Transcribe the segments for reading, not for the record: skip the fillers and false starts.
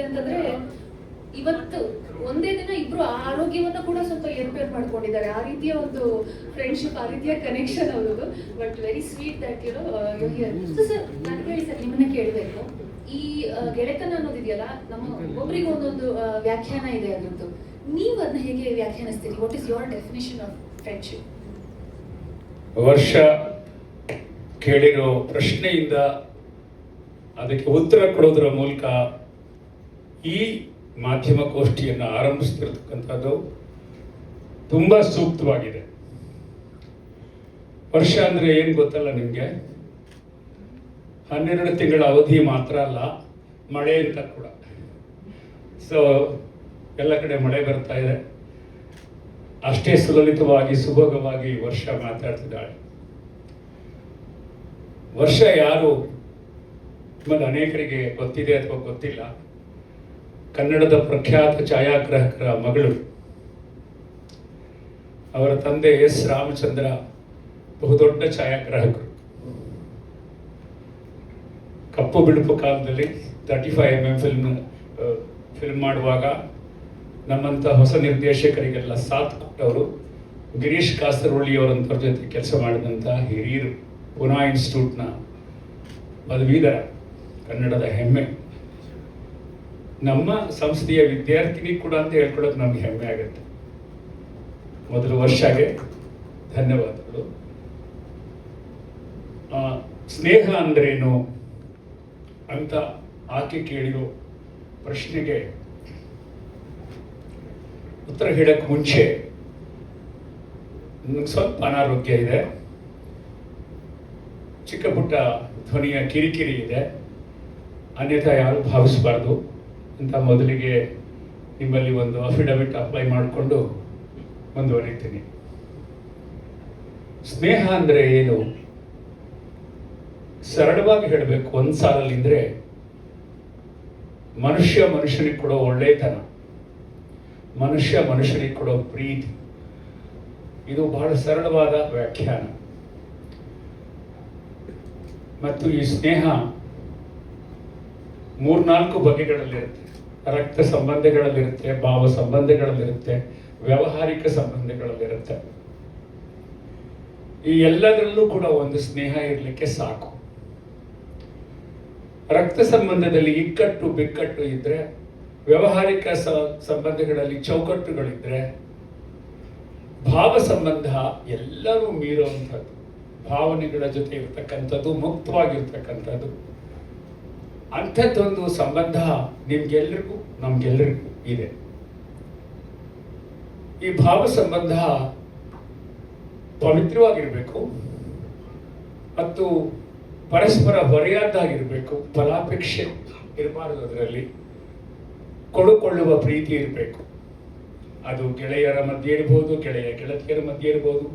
ಏನಾಗಿದೆ ಅಂತಂದ್ರೆ ಇವತ್ತು ಒಂದೇ ದಿನ ಇಬ್ರು ಆರೋಗ್ಯವನ್ನ ಕೂಡ ಸ್ವಲ್ಪ ಏರ್ಪೇರ್ ಮಾಡ್ಕೊಂಡಿದ್ದಾರೆ. ಆ ರೀತಿಯ ಒಂದು ಫ್ರೆಂಡ್ಶಿಪ್, ಆ ರೀತಿಯ ಕನೆಕ್ಷನ್ ಅವ್ರದ್ದು. But very sweet that you know you hear. So sir, ನಾನು ಹೇಳಿ ಸರ್, ನಿಮ್ಮನ್ನ ಕೇಳಬೇಕು. ಈ ಗೆಳೆತನ ಅನ್ನೋದಿದೆಯಲ್ಲ, ನಮ್ಮ ಒಬ್ಬರಿಗೆ ಒಂದೊಂದು ವ್ಯಾಖ್ಯಾನ ಇದೆ ಅದ್ರದ್ದು. ನೀವು ಅದನ್ನ ಹೇಗೆ ವ್ಯಾಖ್ಯಾನಿಸ್ತೀರಿ? What is your definition of friendship? ವರ್ಷ ಕೇಳಿರೋ ಪ್ರಶ್ನೆಯಿಂದ ಅದಕ್ಕೆ ಉತ್ತರ ಕೊಡೋದರ ಮೂಲಕ ಈ ಮಾಧ್ಯಮ ಗೋಷ್ಠಿಯನ್ನು ಆರಂಭಿಸ್ತಿರ್ತಕ್ಕಂಥದ್ದು ತುಂಬ ಸೂಕ್ತವಾಗಿದೆ. ವರ್ಷ ಅಂದರೆ ಏನು ಗೊತ್ತಲ್ಲ ನಿಮಗೆ? 12 ತಿಂಗಳ ಅವಧಿ ಮಾತ್ರ ಅಲ್ಲ, ಮಳೆ ಅಂತ ಕೂಡ. ಸೊ ಎಲ್ಲ ಕಡೆ ಮಳೆ ಬರ್ತಾ ಇದೆ. ಅಷ್ಟೇ ಸುಲಲಿತವಾಗಿ ಸುಭೋಗವಾಗಿ ವರ್ಷ ಮಾತಾಡ್ತಿದ್ದಾಳೆ. ವರ್ಷ ಯಾರು ನಿಮ್ಮಲ್ಲಿ ಅನೇಕರಿಗೆ ಗೊತ್ತಿದೆ ಅಥವಾ ಗೊತ್ತಿಲ್ಲ, ಕನ್ನಡದ ಪ್ರಖ್ಯಾತ ಛಾಯಾಗ್ರಾಹಕರ ಮಗಳು. ಅವರ ತಂದೆ ಎಸ್ ರಾಮಚಂದ್ರ ಬಹುದೊಡ್ಡ ಛಾಯಾಗ್ರಾಹಕರು. ಕಪ್ಪು ಬಿಳುಪು ಕಾಲದಲ್ಲಿ 35mm ಫಿಲ್ಮ್ ಮಾಡುವಾಗ ನಮ್ಮಂಥ ಹೊಸ ನಿರ್ದೇಶಕರಿಗೆಲ್ಲ ಸಾಥ್ ಕೊಟ್ಟವರು ಗಿರೀಶ್ ಕಾಸರವಳ್ಳಿ ಅವರಂಥವ್ರ ಜೊತೆ ಕೆಲಸ ಮಾಡಿದಂಥ ಹಿರಿಯರು. ಪುನಾ ಇನ್ಸ್ಟಿಟ್ಯೂಟ್ನ ಪದವೀಧರ, ಕನ್ನಡದ ಹೆಮ್ಮೆ. ನಮ್ಮ ಸಂಸ್ಥೆಯ ವಿದ್ಯಾರ್ಥಿನಿ ಕೂಡ ಅಂತ ಹೇಳ್ಕೊಳ್ಳೋದು ನಮ್ಗೆ ಹೆಮ್ಮೆ ಆಗುತ್ತೆ. ಮೊದಲು ವರ್ಷಗೆ ಧನ್ಯವಾದಗಳು. ಸ್ನೇಹ ಅಂದ್ರೇನು ಅಂತ ಆಕೆ ಕೇಳಿರೋ ಪ್ರಶ್ನೆಗೆ ಉತ್ತರ ಹೇಳಕ್ಕೆ ಮುಂಚೆ ನನಗೆ ಸ್ವಲ್ಪ ಅನಾರೋಗ್ಯ ಇದೆ, ಚಿಕ್ಕ ಪುಟ್ಟ ಧ್ವನಿಯ ಕಿರಿಕಿರಿ ಇದೆ, ಅನ್ಯಥಾ ಯಾರು ಭಾವಿಸಬಾರ್ದು ಅಂತ ಮೊದಲಿಗೆ ನಿಮ್ಮಲ್ಲಿ ಒಂದು ಅಫಿಡವಿಟ್ ಅಪ್ಲೈ ಮಾಡಿಕೊಂಡು ಮುಂದುವರಿತೀನಿ. ಸ್ನೇಹ ಅಂದರೆ ಏನು? ಸರಳವಾಗಿ ಹೇಳಬೇಕು ಒಂದು ಸಾಲಲ್ಲಿ ಅಂದರೆ, ಮನುಷ್ಯ ಮನುಷ್ಯನಿಗೆ ಕೊಡೋ ಒಳ್ಳೆತನ, ಮನುಷ್ಯ ಮನುಷ್ಯನಿಗೆ ಕೊಡೋ ಪ್ರೀತಿ. ಇದು ಬಹಳ ಸರಳವಾದ ವ್ಯಾಖ್ಯಾನ. ಮತ್ತು ಈ ಸ್ನೇಹ 3-4 ಬಗೆಗಳಲ್ಲಿರುತ್ತೆ. ರಕ್ತ ಸಂಬಂಧಗಳಲ್ಲಿರುತ್ತೆ, ಭಾವ ಸಂಬಂಧಗಳಲ್ಲಿರುತ್ತೆ, ವ್ಯಾವಹಾರಿಕ ಸಂಬಂಧಗಳಲ್ಲಿರುತ್ತೆ. ಈ ಎಲ್ಲದರಲ್ಲೂ ಕೂಡ ಒಂದು ಸ್ನೇಹ ಇರಲಿಕ್ಕೆ ಸಾಕು. ರಕ್ತ ಸಂಬಂಧದಲ್ಲಿ ಇಕ್ಕಟ್ಟು ಬಿಕ್ಕಟ್ಟು ಇದ್ರೆ, ವ್ಯಾವಹಾರಿಕ ಸಂಬಂಧಗಳಲ್ಲಿ ಚೌಕಟ್ಟುಗಳಿದ್ರೆ, ಭಾವ ಸಂಬಂಧ ಎಲ್ಲರೂ ಮೀರುವಂಥದ್ದು, ಭಾವನೆಗಳ ಜೊತೆ ಇರ್ತಕ್ಕಂಥದ್ದು, ಮುಕ್ತವಾಗಿರ್ತಕ್ಕಂಥದ್ದು. ಅಂಥದ್ದೊಂದು ಸಂಬಂಧ ನಿಮ್ಗೆಲ್ರಿಗೂ ನಮ್ಗೆಲ್ರಿಗೂ ಇದೆ. ಈ ಭಾವ ಸಂಬಂಧ ಪವಿತ್ರವಾಗಿರಬೇಕು ಮತ್ತು ಪರಸ್ಪರ ಹೊರೆಯಾದ್ದಾಗಿರಬೇಕು. ಫಲಾಪೇಕ್ಷೆ ಇರಬಾರದು. ಅದರಲ್ಲಿ ಕೊಡುಕೊಳ್ಳುವ ಪ್ರೀತಿ ಇರಬೇಕು. ಅದು ಗೆಳೆಯರ ಮಧ್ಯೆ ಇರ್ಬೋದು, ಗೆಳೆಯ ಗೆಳತಿಯರ ಮಧ್ಯೆ ಇರ್ಬೋದು,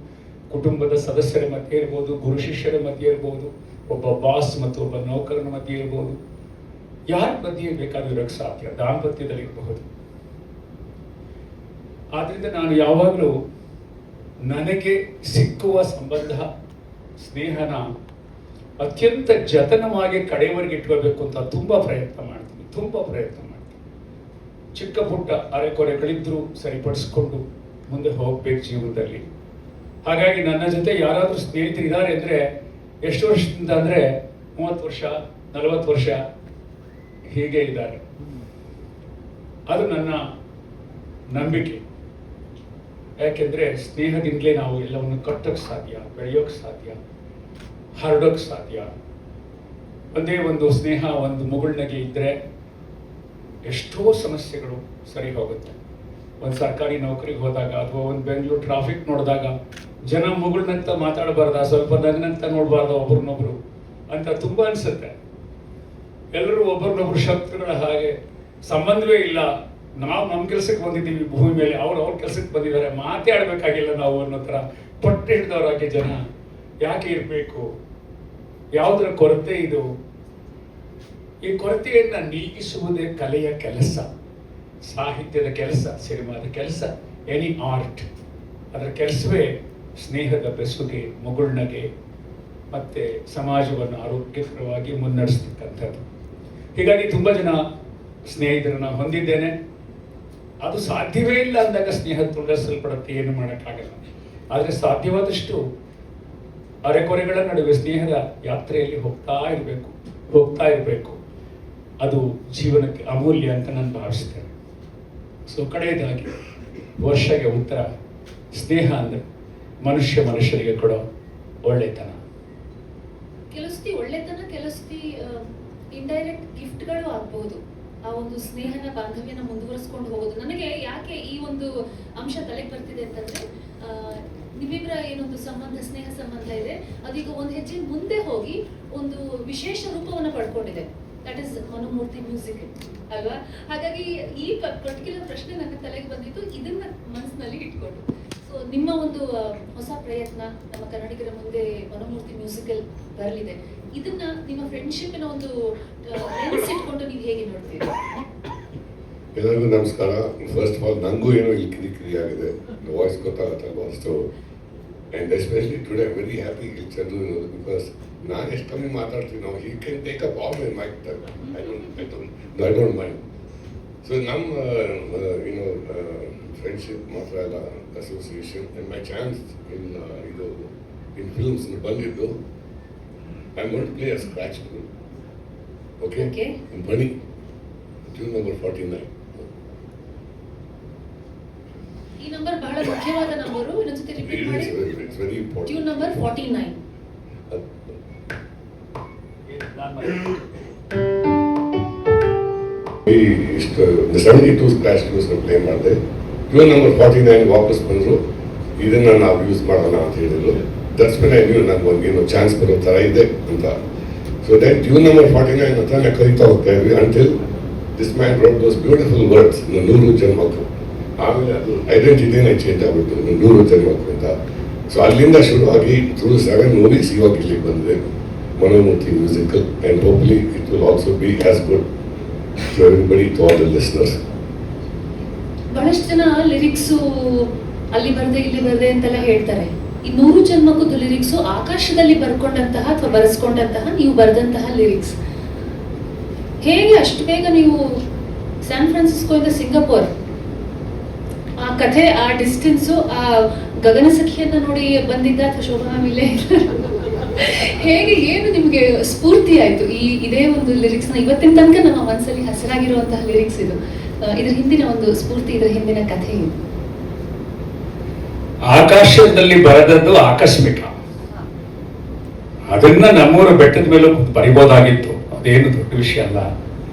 ಕುಟುಂಬದ ಸದಸ್ಯರ ಮಧ್ಯೆ ಇರ್ಬೋದು, ಗುರು ಶಿಷ್ಯರ ಮಧ್ಯೆ ಇರ್ಬೋದು, ಒಬ್ಬ ಬಾಸ್ ಮತ್ತು ಒಬ್ಬ ನೌಕರನ ಮಧ್ಯೆ ಇರ್ಬೋದು. ಯಾರ ಮಧ್ಯೆ ಬೇಕಾದ್ರೂ ಇರೋಕ್ಕೆ ಸಾಧ್ಯ, ದಾಂಪತ್ಯದಲ್ಲಿ ಇರಬಹುದು. ಆದ್ರಿಂದ ನಾನು ಯಾವಾಗಲೂ ನನಗೆ ಸಿಕ್ಕುವ ಸಂಬಂಧ, ಸ್ನೇಹನ ಅತ್ಯಂತ ಜತನವಾಗಿ ಕಡೆಯವರೆಗೆ ಇಟ್ಕೋಬೇಕು ಅಂತ ತುಂಬಾ ಪ್ರಯತ್ನ ಮಾಡ್ತೀನಿ. ಚಿಕ್ಕ ಪುಟ್ಟ ಅರೆಕೊರೆಗಳಿದ್ರೂ ಸರಿಪಡಿಸ್ಕೊಂಡು ಮುಂದೆ ಹೋಗ್ಬೇಕು ಜೀವನದಲ್ಲಿ. ಹಾಗಾಗಿ ನನ್ನ ಜೊತೆ ಯಾರಾದರೂ ಸ್ನೇಹಿತರಿದ್ದಾರೆ ಅಂದರೆ ಎಷ್ಟು ವರ್ಷದಿಂದ ಅಂದರೆ 30 ವರ್ಷ 40 ವರ್ಷ ಹೀಗೆ ಇದ್ದಾರೆ. ಅದು ನನ್ನ ನಂಬಿಕೆ. ಯಾಕೆಂದರೆ ಸ್ನೇಹದಿಂದಲೇ ನಾವು ಎಲ್ಲವನ್ನು ಕಟ್ಟೋಕ್ಕೆ ಸಾಧ್ಯ, ಬೆಳೆಯೋಕ್ಕೆ ಸಾಧ್ಯ, ಹರಡೋಕ್ಕೆ ಸಾಧ್ಯ. ಒಂದೇ ಒಂದು ಸ್ನೇಹ, ಒಂದು ಮುಗುಳ್ನಗೆ ಇದ್ದರೆ ಎಷ್ಟೋ ಸಮಸ್ಯೆಗಳು ಸರಿ ಹೋಗುತ್ತೆ. ಒಂದು ಸರ್ಕಾರಿ ನೌಕರಿಗೆ ಹೋದಾಗ ಅಥವಾ ಒಂದು ಬೆಂಗಳೂರು ಟ್ರಾಫಿಕ್ ನೋಡಿದಾಗ ಜನ ಮುಗುಳ್ನಂತ ಮಾತಾಡಬಾರ್ದ, ಸ್ವಲ್ಪ ನನ್ನಂತ ನೋಡಬಾರ್ದ ಒಬ್ರನ್ನೊಬ್ರು ಅಂತ ತುಂಬ ಅನಿಸುತ್ತೆ. ಎಲ್ಲರೂ ಒಬ್ಬರನ್ನೊಬ್ರು ಶತ್ರುಗಳ ಹಾಗೆ, ಸಂಬಂಧವೇ ಇಲ್ಲ. ನಾವು ನಮ್ಮ ಕೆಲಸಕ್ಕೆ ಬಂದಿದ್ದೀವಿ ಭೂಮಿ ಮೇಲೆ, ಅವ್ರ ಕೆಲಸಕ್ಕೆ ಬಂದಿದ್ದಾರೆ, ಮಾತಾಡಬೇಕಾಗಿಲ್ಲ ನಾವು ಅನ್ನೋ ಥರ ಪಟ್ಟು ಹಿಡಿದವರಾಗಿ ಜನ ಯಾಕೆ ಇರಬೇಕು? ಯಾವುದರ ಕೊರತೆ ಇದು? ಈ ಕೊರತೆಯನ್ನು ನೀಗಿಸುವುದೇ ಕಲೆಯ ಕೆಲಸ, ಸಾಹಿತ್ಯದ ಕೆಲಸ, ಸಿನಿಮಾದ ಕೆಲಸ, ಎನಿ ಆರ್ಟ್. ಅದರ ಕೆಲಸವೇ ಸ್ನೇಹದ ಬೆಸುಗೆ, ಮುಗುಳ್ನಗೆ ಮತ್ತೆ ಸಮಾಜವನ್ನು ಆರೋಗ್ಯಕರವಾಗಿ ಮುನ್ನಡೆಸ್ತಕ್ಕಂಥದ್ದು. ಹೀಗಾಗಿ ತುಂಬ ಜನ ಸ್ನೇಹಿತರನ್ನ ಹೊಂದಿದ್ದೇನೆ. ಅದು ಸಾಧ್ಯವೇ ಇಲ್ಲ ಅಂದಾಗ ಸ್ನೇಹ ತುಳಸಲ್ಪಡುತ್ತೆ, ಏನು ಮಾಡೋಕ್ಕಾಗಲ್ಲ. ಆದರೆ ಸಾಧ್ಯವಾದಷ್ಟು ಅರೆಕೊರೆಗಳ ನಡುವೆ ಸ್ನೇಹದ ಯಾತ್ರೆಯಲ್ಲಿ ಹೋಗ್ತಾ ಇರಬೇಕು. ಅದು ಜೀವನಕ್ಕೆ ಅಮೂಲ್ಯ ಅಂತ ನಾನು ಭಾವಿಸ್ತೇನೆ. ಸೊ ಕಡೆಯದಾಗಿ ವರ್ಷಗೆ ಉತ್ತರ, ಸ್ನೇಹ ಅಂದರೆ ಮನುಷ್ಯರಿಗೆ ಕೊಡೋ ಒಳ್ಳೆತನ. ಕೆಲಸತಿ ಒಳ್ಳೆತನ, ಕೆಲಸತಿ ಇಂಡೈರೆಕ್ಟ್ ಗಿಫ್ಟ್ಗಳು ಆಗ್ಬಹುದು. ಆ ಒಂದು ಸ್ನೇಹನ, ಬಾಂಧವ್ಯನ ಮುಂದುವರಿಸ್ಕೊಂಡು ಹೋಗೋದು. ನನಗೆ ಯಾಕೆ ಈ ಒಂದು ಅಂಶ ತಲೆಗೆ ಬರ್ತಿದೆ ಅಂತಂದ್ರೆ, ನಿಮ್ಮಿಬ್ಬರ ಏನೊಂದು ಸ್ನೇಹ ಸಂಬಂಧ ಇದೆ, ಅದೀಗ ಒಂದು ಹೆಜ್ಜೆ ಮುಂದೆ ಹೋಗಿ ಒಂದು ವಿಶೇಷ ರೂಪವನ್ನು ಪಡ್ಕೊಂಡಿದೆ. ದಟ್ ಇಸ್ ಮನೋಮೂರ್ತಿ ಮ್ಯೂಸಿಕ್ ಅಲ್ವಾ? ಹಾಗಾಗಿ ಈ ಪರ್ಟಿಕ್ಯುಲರ್ ಪ್ರಶ್ನೆ ನನ್ನ ತಲೆಗೆ ಬಂದಿತ್ತು, ಇದನ್ನ ಮನಸ್ಸಿನಲ್ಲಿ ಇಟ್ಕೊಂಡು. ಸೊ ನಿಮ್ಮ ಒಂದು ಹೊಸ ಪ್ರಯತ್ನ ನಮ್ಮ ಕನ್ನಡಿಗರ ಮುಂದೆ ಮನೋಮೂರ್ತಿ ಮ್ಯೂಸಿಕಲ್ ಬರಲಿದೆ. ಇದನ್ನ ನಿಮ್ಮ ಫ್ರೆಂಡ್ಶಿಪ್ನ ಒಂದು ಲೆನ್ಸ್ ಇಟ್ಕೊಂಡು ನೀವು ಹೇಗೆ ನೋಡ್ತೀರಿ? ಎಲ್ಲರಿಗೂ ನಮಸ್ಕಾರ. ಫಸ್ಟ್ ಆಫ್ ಆಲ್ ನನಗೂ ಏನೋ ಇಲ್ಲಿ ಕಿರಿಕಿರಿ ಆಗಿದೆ, ವಾಯ್ಸ್ ಗೊತ್ತಾಗುತ್ತಲ್ವಾ. So and especially today I very happy Chandru because ನಾನು ಎಷ್ಟು ಕಮ್ಮಿ ಮಾತಾಡ್ತೀನಿ, ನಾವು he can take up all my mic. I don't mind. So ನಮ್ಮ ಏನೋ ಫ್ರೆಂಡ್ಶಿಪ್ ಮಾತ್ರ ಅಲ್ಲ, association and my chance in films ಬಂದಿದ್ದು. I am going to play a scratch tune. Okay, ಬನ್ನಿ. Tune number 49. ಈ ನಂಬರ್ ಬಹಳ ಮುಖ್ಯವಾದ ನಂಬರು. ಇನ್ನೊಂದ್ಸತಿ ರಿಪೀಟ್ ಮಾಡಿ. It's very important. Tune number 49. ಇಷ್ಟು 72 ಸ್ಕ್ರಾಚ್ ಟ್ಯೂನ್ಸ್ ಪ್ಲೇ ಮಾಡಿದೆ. ಟ್ಯೂನ್ ನಂಬರ್ 49 ವಾಪಸ್ ಬಂದರು, ಇದನ್ನ ನಾವು ಯೂಸ್ ಮಾಡೋಣ ಅಂತ ಹೇಳಿದ್ರು. ದಟ್ಸ್ ವೆನ್ ಐ ನ್ಯೂ ನನಗೆ ಒಂದೇನು ಚಾನ್ಸ್ ಬರೋ ಥರ ಇದೆ ಅಂತ. ಸೊ ದೆನ್ ಟ್ಯೂನ್ ನಂಬರ್ 49 ಅಂತ ನಾನು ಕಲಿತಾ ಹೋಗ್ತಾ ಇದ್ವಿ until this man wrote those beautiful words, 100 ಜನ್ಮಕ್ಕೂ. ಆಮೇಲೆ ಅದು ಐಡೆಂಟಿಟಿನೇ ಚೇಂಜ್ ಆಗ್ಬಿಟ್ಟು 100 ಜನ್ಮಕ್ಕೂ ಅಂತ. ಸೊ ಅಲ್ಲಿಂದ ಶುರುವಾಗಿ ಥ್ರೂ 7 ಮೂವೀಸ್ ಇವಾಗ ಇಲ್ಲಿಗೆ ಬಂದಿದೆ Manomurthy musical. And hopefully it will also be as good to everybody, to all the listeners. ಬಹಳಷ್ಟು ಜನ ಲಿರಿಕ್ಸು ಅಲ್ಲಿ ಬರ್ದೆ ಇಲ್ಲಿ ಬರ್ದೆ ಅಂತೆಲ್ಲ ಹೇಳ್ತಾರೆ. ಈ 100 ಜನ್ಮಕ್ಕೂ ಲಿರಿಕ್ಸು ಆಕಾಶದಲ್ಲಿ ಬರ್ಕೊಂಡಂತಹ ಅಥವಾ ಬರೆಸ್ಕೊಂಡಂತಹ ನೀವು ಬರೆದಂತಹ ಲಿರಿಕ್ಸ್. ಹೇಗೆ ಅಷ್ಟು ಬೇಗ ನೀವು ಸ್ಯಾನ್ ಫ್ರಾನ್ಸಿಸ್ಕೋ ಇಂದ ಸಿಂಗಾಪುರ್, ಆ ಕಥೆ, ಆ ಡಿಸ್ಟೆನ್ಸು, ಆ ಗಗನ ಸಖಿಯನ್ನ ನೋಡಿ ಬಂದಿದ್ದ ಅಥವಾ ಶೋಭಾ ಮಿಲೆ ಹೇಗೆ, ಏನು ನಿಮಗೆ ಸ್ಫೂರ್ತಿ ಆಯ್ತು ಇದೇ ಒಂದು ಲಿರಿಕ್ಸ್ ನ ಇವತ್ತಿನ ತನಕ ನಮ್ಮ ಮನಸ್ಸಲ್ಲಿ ಹಸಿರಾಗಿರುವಂತಹ ಲಿರಿಕ್ಸ್ ಇದು? ಇದ್ರ ಹಿಂದಿನ ಒಂದು ಸ್ಫೂರ್ತಿ, ಇದ್ರ ಹಿಂದಿನ ಕಥೆ ಇದು. ಆಕಾಶದಲ್ಲಿ ಬರೆದದ್ದು ಆಕಸ್ಮಿಕ. ಅದನ್ನ ನಮ್ಮೂರ ಬೆಟ್ಟದ ಮೇಲೂ ಬರಿಬೋದಾಗಿತ್ತು, ಅದೇನು ದೊಡ್ಡ ವಿಷಯ ಅಲ್ಲ.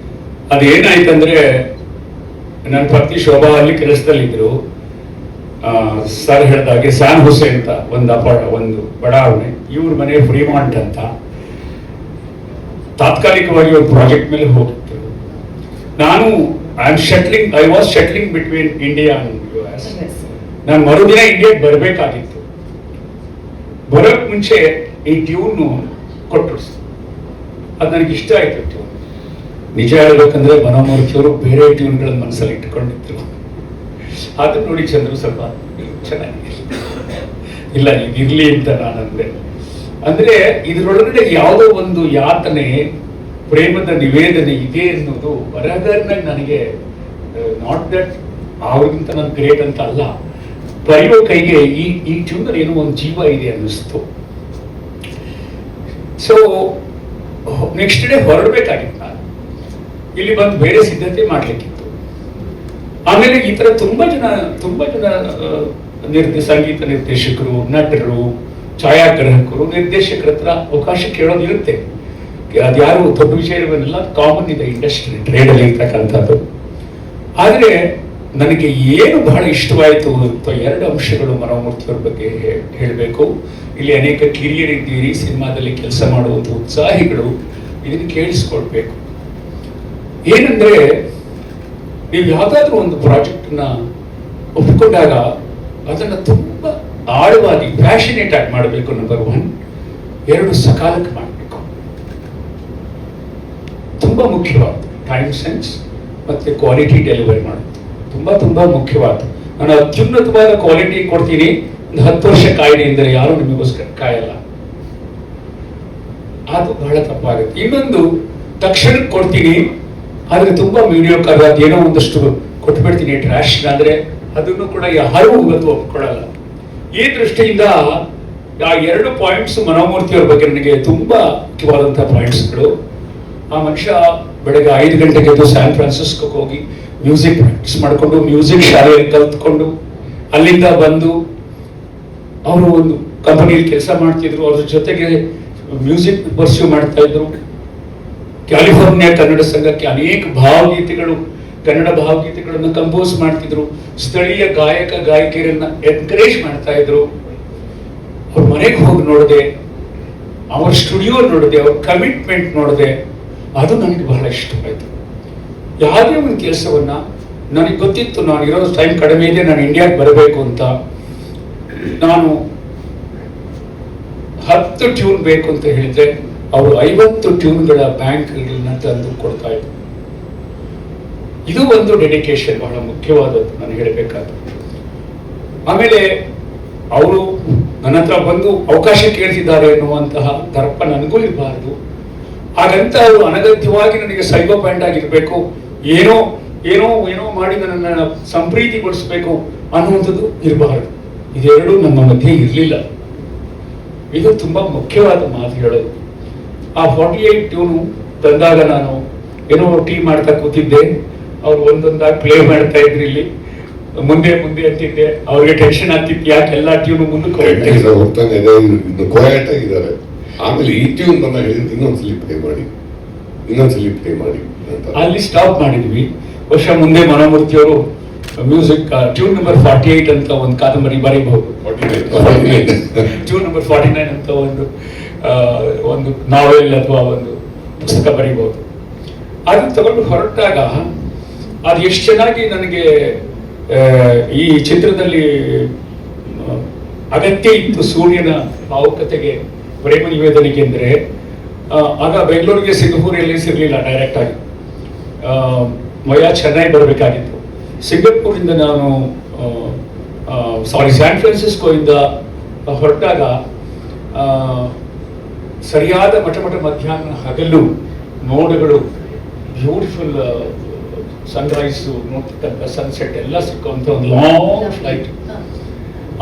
ಅದೇನಾಯ್ತಂದ್ರೆ, ನನ್ನ ಪತ್ನಿ ಶೋಭಾ ಅಲ್ಲಿ ಕೆಲಸದಲ್ಲಿದ್ರು. ಸರ್ ಹೇಳಿದಾಗೆ ಸ್ಯಾನ್ ಹುಸೇನ್ ಅಂತ ಒಂದು ಬಡಾವಣೆ, ಇವ್ರ ಮನೆ ಫ್ರೀಮಾಂಟ್ ಅಂತ. ತಾತ್ಕಾಲಿಕವಾಗಿ ಒಂದು ಪ್ರಾಜೆಕ್ಟ್ ಮೇಲೆ ಹೋಗಿತ್ತು. ನಾನು I was shuttling between India and US. ನಾನು ಮರುದಿನ ಇಂಡಿಯಾಗೆ ಬರಬೇಕಾಗಿತ್ತು. ಬರೋಕ್ ಮುಂಚೆ ಈ ಟ್ಯೂನ್ ಕೊಟ್ಟರು. ಅದು ನನಗೆ ಇಷ್ಟ ಆಯ್ತು ಟ್ಯೂನ್. ನಿಜ ಹೇಳ್ಬೇಕಂದ್ರೆ ಮನೋಮೂರ್ತಿಯವರು ಬೇರೆ ಟ್ಯೂನ್ಗಳನ್ನು ಮನಸ್ಸಲ್ಲಿ ಇಟ್ಕೊಂಡಿದ್ರು. ಅದನ್ನ ನೋಡಿ ಚಂದ್ರು ಸ್ವಲ್ಪ ಚೆನ್ನಾಗಿ ಇಲ್ಲ ಇರ್ಲಿ ಅಂತ ನಾನು ಅಂದೆ. ಅಂದ್ರೆ ಇದರೊಳಗಡೆ ಯಾವುದೋ ಒಂದು ಯಾತನೆ, ಪ್ರೇಮದ ನಿವೇದನೆ ಇದೆ ಅನ್ನೋದು ಬರಹಗಾರನಾಗಿ ನನಗೆ, ನಾಟ್ ದಟ್ ಅವ್ರಿಗಿಂತ ನಾನು ಗ್ರೇಟ್ ಅಂತ ಅಲ್ಲ, ಬರೆಯೋ ಕೈಗೆ ಈ ಟ್ಯೂನಲ್ಲಿ ಏನೋ ಒಂದು ಜೀವ ಇದೆ ಅನ್ನಿಸ್ತು. ಸೊ ನೆಕ್ಸ್ಟ್ ಡೇ ಹೊರಡ್ಬೇಕಾಗಿತ್ತು. ನಾನು ಇಲ್ಲಿ ಬಂದು ಬೇರೆ ಸಿದ್ಧತೆ ಮಾಡ್ಲಿಕ್ಕಿತ್ತು. ಆಮೇಲೆ ಈ ತರ ತುಂಬಾ ಜನ ಸಂಗೀತ ನಿರ್ದೇಶಕರು, ನಟರು, ಛಾಯಾಗ್ರಾಹಕರು, ನಿರ್ದೇಶಕರ ಹತ್ರ ಅವಕಾಶ ಕೇಳೋದಿರುತ್ತೆ. ಅದ್ಯಾರು ದೊಡ್ಡ ವಿಷಯವನ್ನೆಲ್ಲ ಕಾಮನ್ ಇದೆ ಇಂಡಸ್ಟ್ರಿ, ಟ್ರೇಡ್ ಅಲ್ಲಿ ಇರ್ತಕ್ಕಂಥದ್ದು. ಆದ್ರೆ ನನಗೆ ಏನು ಬಹಳ ಇಷ್ಟವಾಯಿತು ಅಂತ 2 ಅಂಶಗಳು ಮನೋಮೂರ್ತಿಯವ್ರ ಬಗ್ಗೆ ಹೇಳಬೇಕು. ಇಲ್ಲಿ ಅನೇಕ ಕಿರಿಯರಿದ್ದೀರಿ, ಸಿನಿಮಾದಲ್ಲಿ ಕೆಲಸ ಮಾಡುವಂಥ ಉತ್ಸಾಹಿಗಳು, ಇದನ್ನು ಕೇಳಿಸ್ಕೊಳ್ಬೇಕು. ಏನಂದ್ರೆ, ನೀವು ಯಾವುದಾದ್ರೂ ಒಂದು ಪ್ರಾಜೆಕ್ಟ್ನ ಒಪ್ಪಿಕೊಂಡಾಗ ಅದನ್ನು ತುಂಬ ಆಳವಾಗಿ ಪ್ಯಾಷನೇಟ್ ಆಗಿ ಮಾಡಬೇಕು. ನಂಬರ್ 1. 2, ಸಕಾಲಕ್ಕೆ ಮಾಡಬೇಕು. ತುಂಬಾ ಮುಖ್ಯವಾದ ಟೈಮ್ ಸೆನ್ಸ್ ಮತ್ತೆ ಕ್ವಾಲಿಟಿ ಡೆಲಿವರಿ ಮಾಡೋದು ತುಂಬಾ ಮುಖ್ಯವಾದ. ನಾನು ಅತ್ಯುನ್ನತವಾದ ಕ್ವಾಲಿಟಿ ಕೊಡ್ತೀನಿ, ಒಂದು 10 ವರ್ಷ ಕಾಯಿದೆ ಅಂದರೆ ಯಾರು ನಿಮಗೋಸ್ಕರ ಕಾಯಲ್ಲ. ಅದು ಬಹಳ ತಪ್ಪಾಗುತ್ತೆ. ಇನ್ನೊಂದು, ತಕ್ಷಣಕ್ಕೆ ಕೊಡ್ತೀನಿ, ಆದರೆ ತುಂಬಾ ಮೀಡಿಯೋಕರ್ ಏನೋ ಒಂದಷ್ಟು ಕೊಟ್ಬಿಡ್ತೀನಿ ಟ್ರ್ಯಾಶ್ ಅಂದ್ರೆ ಅದನ್ನು ಕೂಡ ಯಾರೂ ಇವತ್ತು ಒಪ್ಕೊಳ್ಳಲ್ಲ. ಈ ದೃಷ್ಟಿಯಿಂದ ಆ 2 ಪಾಯಿಂಟ್ಸ್ ಮನೋಮೂರ್ತಿಯವ್ರ ಬಗ್ಗೆ ನನಗೆ ತುಂಬಾ ಮುಖ್ಯವಾದಂತಹ ಪಾಯಿಂಟ್ಸ್ಗಳು. ಆ ಮನುಷ್ಯ ಬೆಳಗ್ಗೆ 5 ಗಂಟೆಗೆ ಎದ್ದು ಸ್ಯಾನ್ ಫ್ರಾನ್ಸಿಸ್ಕೋಗೆ ಹೋಗಿ ಮ್ಯೂಸಿಕ್ ಪ್ರಾಕ್ಟೀಸ್ ಮಾಡಿಕೊಂಡು ಮ್ಯೂಸಿಕ್ ಶಾಲೆಯಲ್ಲಿ ಕಲ್ತ್ಕೊಂಡು ಅಲ್ಲಿಂದ ಬಂದು ಅವರು ಒಂದು ಕಂಪನಿಯಲ್ಲಿ ಕೆಲಸ ಮಾಡ್ತಿದ್ರು. ಅದ್ರ ಜೊತೆಗೆ ಮ್ಯೂಸಿಕ್ ಪರ್ಸ್ಯೂ ಮಾಡ್ತಾ ಇದ್ರು. ಕ್ಯಾಲಿಫೋರ್ನಿಯಾ ಕನ್ನಡ ಸಂಘಕ್ಕೆ ಅನೇಕ ಭಾವಗೀತೆಗಳು, ಕನ್ನಡ ಭಾವಗೀತೆಗಳನ್ನು ಕಂಪೋಸ್ ಮಾಡ್ತಿದ್ರು. ಸ್ಥಳೀಯ ಗಾಯಕ ಗಾಯಕಿಯರನ್ನ ಎನ್ಕರೇಜ್ ಮಾಡ್ತಾ ಇದ್ರು. ಅವ್ರ ಮನೆಗೆ ಹೋಗಿ ನೋಡಿದೆ, ಅವ್ರ ಸ್ಟುಡಿಯೋ ನೋಡಿದೆ, ಅವ್ರ ಕಮಿಟ್ಮೆಂಟ್ ನೋಡಿದೆ. ಅದು ನನಗೆ ಬಹಳ ಇಷ್ಟವಾಯಿತು. ಯಾವುದೇ ಒಂದು ಕೆಲಸವನ್ನ ನನಗೆ ಗೊತ್ತಿತ್ತು, ನಾನು ಇರೋ ಟೈಮ್ ಕಡಿಮೆ ಇದೆ, ನಾನು ಇಂಡಿಯಾಗೆ ಬರಬೇಕು ಅಂತ. ನಾನು 10 ಟ್ಯೂನ್ ಬೇಕು ಅಂತ ಹೇಳಿದ್ರೆ ಅವರು 50 ಟ್ಯೂನ್ಗಳ ಬ್ಯಾಂಕ್ಗಳನ್ನ ತಂದು ಕೊಡ್ತಾ ಇದ್ರು. ಇದು ಒಂದು ಡೆಡಿಕೇಶನ್, ಬಹಳ ಮುಖ್ಯವಾದದ್ದು ನಾನು ಹೇಳಬೇಕಾದ್ದು. ಆಮೇಲೆ ಅವರು ನನ್ನ ಹತ್ರ ಬಂದು ಅವಕಾಶ ಕೇಳ್ತಿದ್ದಾರೆ ಎನ್ನುವಂತಹ ದರ್ಪ ನನಗೂ ಇರಬಾರ್ದು. ಹಾಗಂತ ಅವರು ಅನಗತ್ಯವಾಗಿ ನನಗೆ ಸೈಕೋ ಪಾಯಿಂಟ್ ಆಗಿರ್ಬೇಕು, ಏನೋ ಏನೋ ಏನೋ ಮಾಡಿ ನನ್ನನ್ನು ಸಂಪ್ರೀತಿಗೊಳಿಸ್ಬೇಕು ಅನ್ನುವಂಥದ್ದು ಇರಬಾರದು. ಇದೆರಡೂ ನಮ್ಮ ಮಧ್ಯೆ ಇರಲಿಲ್ಲ. ಇದು ತುಂಬಾ ಮುಖ್ಯವಾದ ಮಾತು ಹೇಳೋದು. ಆ 48 ಟ್ಯೂನು ತಂದಾಗ ನಾನು ಏನೋ ಟೀ ಮಾಡ್ತಾ ಕೂತಿದ್ದೆ. ಅವ್ರು ಒಂದೊಂದಾಗಿ ಪ್ಲೇ ಮಾಡ್ತಾ ಇದ್ರು. ಇಲ್ಲಿ ಮುಂದೆ ಮುಂದೆ ಅಂತಿದ್ದೆ. ಅವ್ರಿಗೆ ಟೆನ್ಷನ್ ಆಗ್ತಿತ್ತು, ಯಾಕೆ ಎಲ್ಲ ಟ್ಯೂನು ಮುಂದಕ್ಕೆ ಹೋಗ್ತಾನೆ ಕ್ವಯಟ್ ಆಗಿದ್ದಾರೆ. ಆಮೇಲೆ ಈ ಟ್ಯೂನ್ ಬಂದಾಗ ಇನ್ನೊಂದ್ಸಲಿ ಪ್ಲೇ ಮಾಡಿ ಅಂತ ಅಲ್ಲಿ ಸ್ಟಾಪ್ ಮಾಡಿದ್ವಿ. ಬಹುಶಃ ಮುಂದೆ ಮನೋಮೂರ್ತಿಯವರು ಮ್ಯೂಸಿಕ್ ಟ್ಯೂನ್ ನಂಬರ್ 48 ಅಂತ ಒಂದು ಕಾದಂಬರಿ ಬರೀಬಹುದು. ಟ್ಯೂನ್ ನಂಬರ್ 49 ಅಂತ ಒಂದು ನಾವೆಲ್ ಅಥವಾ ಒಂದು ಪುಸ್ತಕ ಬರೀಬಹುದು. ಅದನ್ನ ತಗೊಂಡು ಹೊರಟಾಗ ಅದು ಎಷ್ಟು ಚೆನ್ನಾಗಿ ನನಗೆ ಈ ಚಿತ್ರದಲ್ಲಿ ಅಗತ್ಯ ಇತ್ತು. ಸೂರ್ಯನ ಭಾವುಕತೆಗೆ, ಪ್ರೇಮ ನಿವೇದನೆಗೆ ಅಂದರೆ ಆಗ ಬೆಂಗಳೂರಿಗೆ ಸಿಂಗಪೂರಲ್ಲಿ ಸಿಗಲಿಲ್ಲ ಡೈರೆಕ್ಟ್ ಆಗಿ. ಮೊಯ ಚೆನ್ನೈ ಬರಬೇಕಾಗಿತ್ತು. ಸಿಂಗಪೂರಿಂದ ನಾನು ಸ್ಯಾನ್ ಫ್ರಾನ್ಸಿಸ್ಕೋಯಿಂದ ಹೊರಟಾಗ ಸರಿಯಾದ ಮಠ ಮಧ್ಯಾಹ್ನ ಹಗಲು ಮೋಡಗಳು, ಬ್ಯೂಟಿಫುಲ್ ಸನ್ರೈಸ್ ನೋಡ್ತಕ್ಕಂಥ ಸನ್ಸೆಟ್ ಎಲ್ಲ ಸಿಕ್ಕುವಂಥ ಒಂದು ಲಾಂಗ್ ಫ್ಲೈಟ್.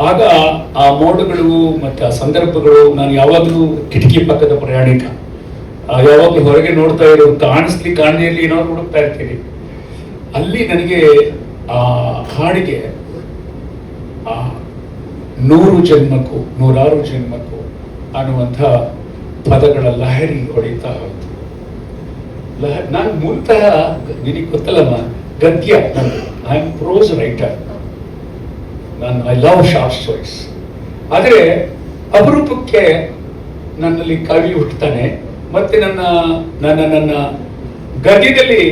ಆಗ ಆ ಮೋಡಗಳು ಮತ್ತು ಆ ಸಂದರ್ಭಗಳು, ನಾನು ಯಾವಾಗಲೂ ಕಿಟಕಿ ಪಕ್ಕದ ಪ್ರಯಾಣಿಕ, ಯಾವಾಗಲೂ ಹೊರಗೆ ನೋಡ್ತಾ ಇರೋದು, ಕಾಣದೇ ಇರಲಿ ಏನೋ ಹುಡುಕ್ತಾ ಇರ್ತೀನಿ. ಅಲ್ಲಿ ನನಗೆ ಆ ಹಾಡಿಗೆ 100 ಜನ್ಮಕ್ಕೂ 106 ಜನ್ಮಕ್ಕೂ ಅನ್ನುವಂಥ ಪದಗಳ ಲಹರಿ ಹೊಡಿತಾ ಹೋಯ್ತು. ನಾನು ಮೂಲತಃ ನಿನಗೆ ಗೊತ್ತಲ್ಲಮ್ಮ, ಗದ್ಯ. I am prose writer. I love short stories. ಆದರೆ ಅಪರೂಪಕ್ಕೆ ನನ್ನಲ್ಲಿ ಕವಿ ಹುಟ್ಟುತ್ತಾನೆ. ಮತ್ತೆ ನನ್ನ ಗದ್ಯದಲ್ಲಿ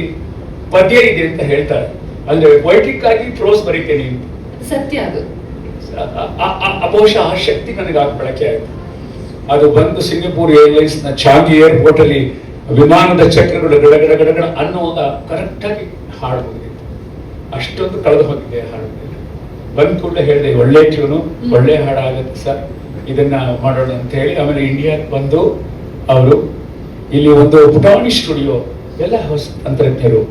ಪದ್ಯ ಇದೆ ಅಂತ ಹೇಳ್ತಾರೆ. ಅಂದ್ರೆ ಪೊಯಿಟಿಕ್ ಆಗಿ ಪ್ರೋಸ್ ಬರೀತೇನೆ. ಸತ್ಯ ಅದು. ಬಹುಶಃ ಆ ಶಕ್ತಿ ನನಗೆ ಬಳಕೆ ಆಯಿತು. ಅದು ಬಂದು ಸಿಂಗಪೂರ್ ಏರ್ಲೈನ್ಸ್ ನ ಚಾಂಗಿ ಏರ್ಪೋರ್ಟ್ ಅಲ್ಲಿ ವಿಮಾನದ ಚಕ್ರಗಳು ಗಡಗಡ ಅನ್ನುವಾಗ ಕರೆಕ್ಟಾಗಿ ಹಾಡು ಬಂದಿತ್ತು. ಅಷ್ಟೊಂದು ಕಳೆದು ಹೋಗಿದೆ ಹಾಡು. ಬಂದ ಕೂಡಲೇ ಹೇಳಿದೆ, ಒಳ್ಳೆ ಟ್ಯೂನು, ಒಳ್ಳೆ ಹಾಡು ಆಗುತ್ತೆ ಸರ್, ಇದನ್ನ ಮಾಡೋಣ ಅಂತ ಹೇಳಿ. ಆಮೇಲೆ ಇಂಡಿಯಾಗೆ ಬಂದು ಅವರು ಇಲ್ಲಿ ಒಂದು ಪುಟಾಣಿ ಸ್ಟುಡಿಯೋ, ಎಲ್ಲ ಹೊಸ ತಂತ್ರಜ್ಞರು,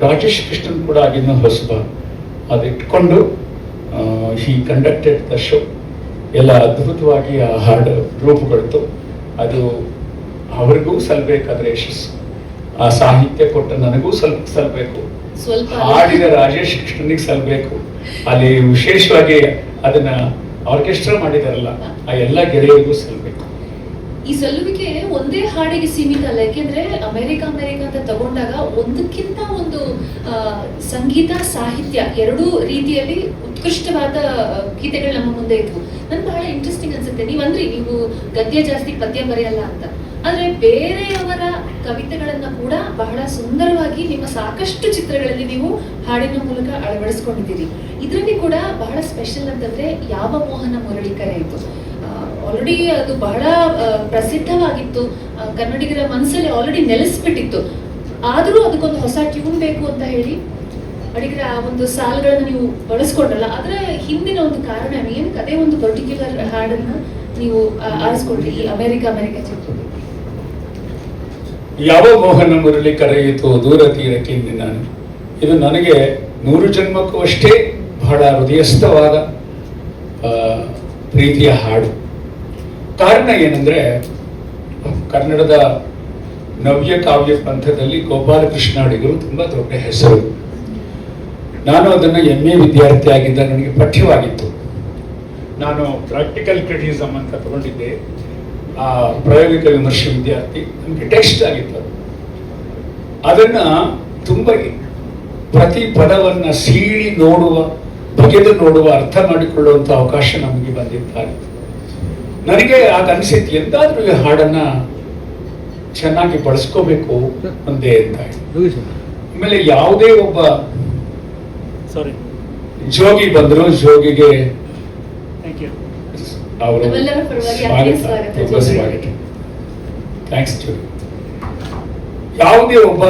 ರಾಜೇಶ್ ಕೃಷ್ಣನ್ ಕೂಡ ಆಗಿನ ಹೊಸಬ, ಅದು ಇಟ್ಕೊಂಡು ಹಿ ಕಂಡಕ್ಟೆಡ್ ದ ಶೋ. ಎಲ್ಲ ಅದ್ಭುತವಾಗಿ ಆ ಹಾಡು ರೂಪುಗೊಳ್ತು. ಅದು ಅವ್ರಿಗೂ ಸಲ್ಬೇಕಾದ್ರೆ ಯಶಸ್ಸು, ಆ ಸಾಹಿತ್ಯ ಕೊಟ್ಟ ನನಗೂ ಸಲ್ಬೇಕು, ಹಾಡಿದ ರಾಜೇಶ್ ಕೃಷ್ಣನಿಗೆ ಸಲ್ಬೇಕು. ಅಲ್ಲಿ ವಿಶೇಷವಾಗಿ ಅದನ್ನ ಆರ್ಕೆಸ್ಟ್ರಾ ಮಾಡಿದಾರಲ್ಲ, ಆ ಎಲ್ಲ ಗೆಳೆಯರಿಗೂ ಸಲ್ಬೇಕು. ಈ ಸಲ್ಲುವಿಕೆ ಒಂದೇ ಹಾಡಿಗೆ ಸೀಮಿತ ಅಲ್ಲ. ಯಾಕೆಂದ್ರೆ ಅಮೆರಿಕ ಅಂತ ತಗೊಂಡಾಗ ಒಂದಕ್ಕಿಂತ ಒಂದು ಸಂಗೀತ ಸಾಹಿತ್ಯ ಎರಡೂ ರೀತಿಯಲ್ಲಿ ಉತ್ಕೃಷ್ಟವಾದ ಗೀತೆಗಳು ನಮ್ಮ ಮುಂದೆ ಇದ್ವು. ನನ್ಗೆ ಬಹಳ ಇಂಟ್ರೆಸ್ಟಿಂಗ್ ಅನ್ಸುತ್ತೆ. ನೀವು ಗದ್ಯ ಜಾಸ್ತಿ ಪದ್ಯ ಬರೆಯಲ್ಲ ಅಂತ, ಆದ್ರೆ ಬೇರೆಯವರ ಕವಿತೆಗಳನ್ನ ಕೂಡ ಬಹಳ ಸುಂದರವಾಗಿ ನಿಮ್ಮ ಸಾಕಷ್ಟು ಚಿತ್ರಗಳಲ್ಲಿ ನೀವು ಹಾಡಿನ ಮೂಲಕ ಅಳವಡಿಸ್ಕೊಂಡಿದ್ದೀರಿ. ಇದರಲ್ಲಿ ಕೂಡ ಬಹಳ ಸ್ಪೆಷಲ್ ಅಂತಂದ್ರೆ ಯಾವ ಮೋಹನ ಮುರಳೀಕರ ಇತ್ತು. ಆಲ್ರೆಡಿ ಅದು ಬಹಳ ಪ್ರಸಿದ್ಧವಾಗಿತ್ತು, ಕನ್ನಡಿಗರ ಮನಸ್ಸಲ್ಲಿ ಆಲ್ರೆಡಿ ನೆಲೆಸ್ಬಿಟ್ಟಿತ್ತು. ಆದರೂ ಅದಕ್ಕೊಂದು ಹೊಸ ಟ್ಯೂನ್ ಬೇಕು ಅಂತ ಹೇಳಿ ಅಡಿಗರ ಆ ಒಂದು ಸಾಲುಗಳನ್ನ ನೀವು ಬಳಸ್ಕೊಂಡ್ರಲ್ಲ, ಅದರ ಹಿಂದಿನ ಒಂದು ಕಾರಣ ಏನು? ಅದೇ ಒಂದು ಪರ್ಟಿಕ್ಯುಲರ್ ಹಾಡನ್ನ ನೀವು ಆರಿಸ್ಕೊಂಡ್ರಿ ಈ ಅಮೆರಿಕ ಚಿತ್ರದಲ್ಲಿ. ಯಾವ ಮೋಹನ ಮುರಳಿ ಕರೆಯಿತು ದೂರ ತೀರಕ್ಕೆ ನಾನು. ಇದು ನನಗೆ 100 ಜನ್ಮಕ್ಕೂ ಅಷ್ಟೇ ಬಹಳ ಹೃದಯಸ್ಥವಾದ ಪ್ರೀತಿಯ ಹಾಡು. ಕಾರಣ ಏನಂದ್ರೆ, ಕನ್ನಡದ ನವ್ಯ ಕಾವ್ಯ ಪಂಥದಲ್ಲಿ ಗೋಪಾಲಕೃಷ್ಣ ಅಡಿಗರು ತುಂಬಾ ದೊಡ್ಡ ಹೆಸರು. ನಾನು ಅದನ್ನು MA ವಿದ್ಯಾರ್ಥಿ ಆಗಿದ್ದ ನನಗೆ ಪಠ್ಯವಾಗಿತ್ತು. ನಾನು ಪ್ರಾಕ್ಟಿಕಲ್ ಕ್ರಿಟಿಸಮ್ ಅಂತ ತಗೊಂಡಿದ್ದೆ, ಆ ಪ್ರಾಯೋಗಿಕ ವಿಮರ್ಶೆ ವಿದ್ಯಾರ್ಥಿ. ನಮಗೆ ಟೆಕ್ಸ್ಟ್ ಆಗಿತ್ತು. ಅದನ್ನ ತುಂಬ ಪ್ರತಿ ಪದವನ್ನ ಸೀಳಿ ನೋಡುವ, ಬಗೆದು ನೋಡುವ, ಅರ್ಥ ಮಾಡಿಕೊಳ್ಳುವಂತ ಅವಕಾಶ ನಮಗೆ ಬಂದಿದ್ದಾಗಿತ್ತು. ನನಗೆ ಆಗ ಅನಿಸಿತ್ತು, ಎಂದಾದ್ರೂ ಈ ಹಾಡನ್ನ ಚೆನ್ನಾಗಿ ಬಳಸ್ಕೋಬೇಕು ಒಂದೇ ಅಂತ. ಆಮೇಲೆ ಯಾವುದೇ ಒಬ್ಬ ಜೋಗಿ ಬಂದ್ರು, ಜೋಗಿಗೆ ಅವರು ನಮ್ಮೆಲ್ಲರ ಪರವಾಗಿ ಸ್ವಾಗತ. ಥ್ಯಾಂಕ್ಸ್ ಜೋಗಿ. ಯಾವುದೇ ಒಬ್ಬ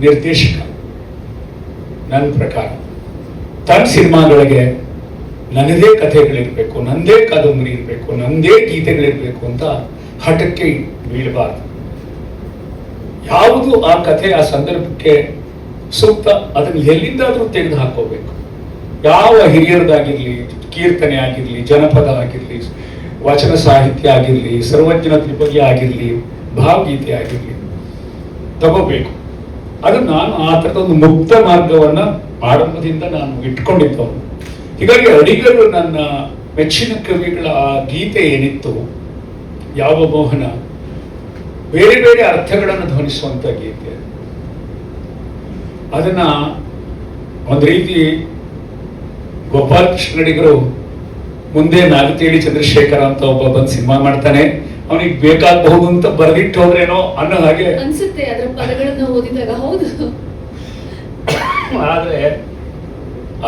ನಿರ್ದೇಶಕ ನನ್ನ ಪ್ರಕಾರ ತನ್ನ ಸಿನಿಮಾಗಳಿಗೆ ನನ್ನದೇ ಕಥೆಗಳಿರ್ಬೇಕು, ನಂದೇ ಕಾದಂಬರಿ ಇರಬೇಕು, ನಂದೇ ಗೀತೆಗಳಿರ್ಬೇಕು ಅಂತ ಹಠಕ್ಕೆ ಬೀಳಬಾರ್ದು. ಯಾವುದು ಆ ಕಥೆ ಆ ಸಂದರ್ಭಕ್ಕೆ ಸೂಕ್ತ ಅದನ್ನು ಎಲ್ಲಿಂದಾದ್ರೂ ತೆಗೆದು ಹಾಕೋಬೇಕು. ಯಾವ ಹಿರಿಯರದಾಗಿರ್ಲಿ, ಕೀರ್ತನೆ ಆಗಿರ್ಲಿ, ಜನಪದ ಆಗಿರ್ಲಿ, ವಚನ ಸಾಹಿತ್ಯ ಆಗಿರ್ಲಿ, ಸರ್ವಜ್ಞನ ತ್ರಿಪದಿ ಆಗಿರ್ಲಿ, ಭಾವಗೀತೆ ಆಗಿರ್ಲಿ ತಗೋಬೇಕು. ಅದು ನಾನು ಆ ಥರದ ಒಂದು ಮುಕ್ತ ಮಾರ್ಗವನ್ನ ಆರಂಭದಿಂದ ನಾನು ಇಟ್ಕೊಂಡಿದ್ದವನು. ಹೀಗಾಗಿ ಅಡಿಗರು ನನ್ನ ಮೆಚ್ಚಿನ ಕವಿಗಳ ಆ ಗೀತೆ ಏನಿತ್ತು, ಯಾವ ಮೋಹನ, ಬೇರೆ ಬೇರೆ ಅರ್ಥಗಳನ್ನು ಧ್ವನಿಸುವಂತ ಗೀತೆ. ಅದನ್ನ ಒಂದು ರೀತಿ ಗೋಪಾಲಕೃಷ್ಣ ಅಡಿಗರು ಮುಂದೆ ನಾಗತೇಳಿ ಚಂದ್ರಶೇಖರ ಅಂತ ಒಬ್ಬ ಬಂದು ಸಿನಿಮಾ ಮಾಡ್ತಾನೆ, ಅವನಿಗೆ ಬೇಕಾಗಬಹುದು ಅಂತ ಬರೆದಿಟ್ಟು ಹೋದ್ರೇನೋ ಅನ್ನೋ ಹಾಗೆ ಅನ್ಸುತ್ತೆ ಅದರ ಪದಗಳನ್ನ ಓದಿದಾಗ. ಹೌದು, ಆದ್ರೆ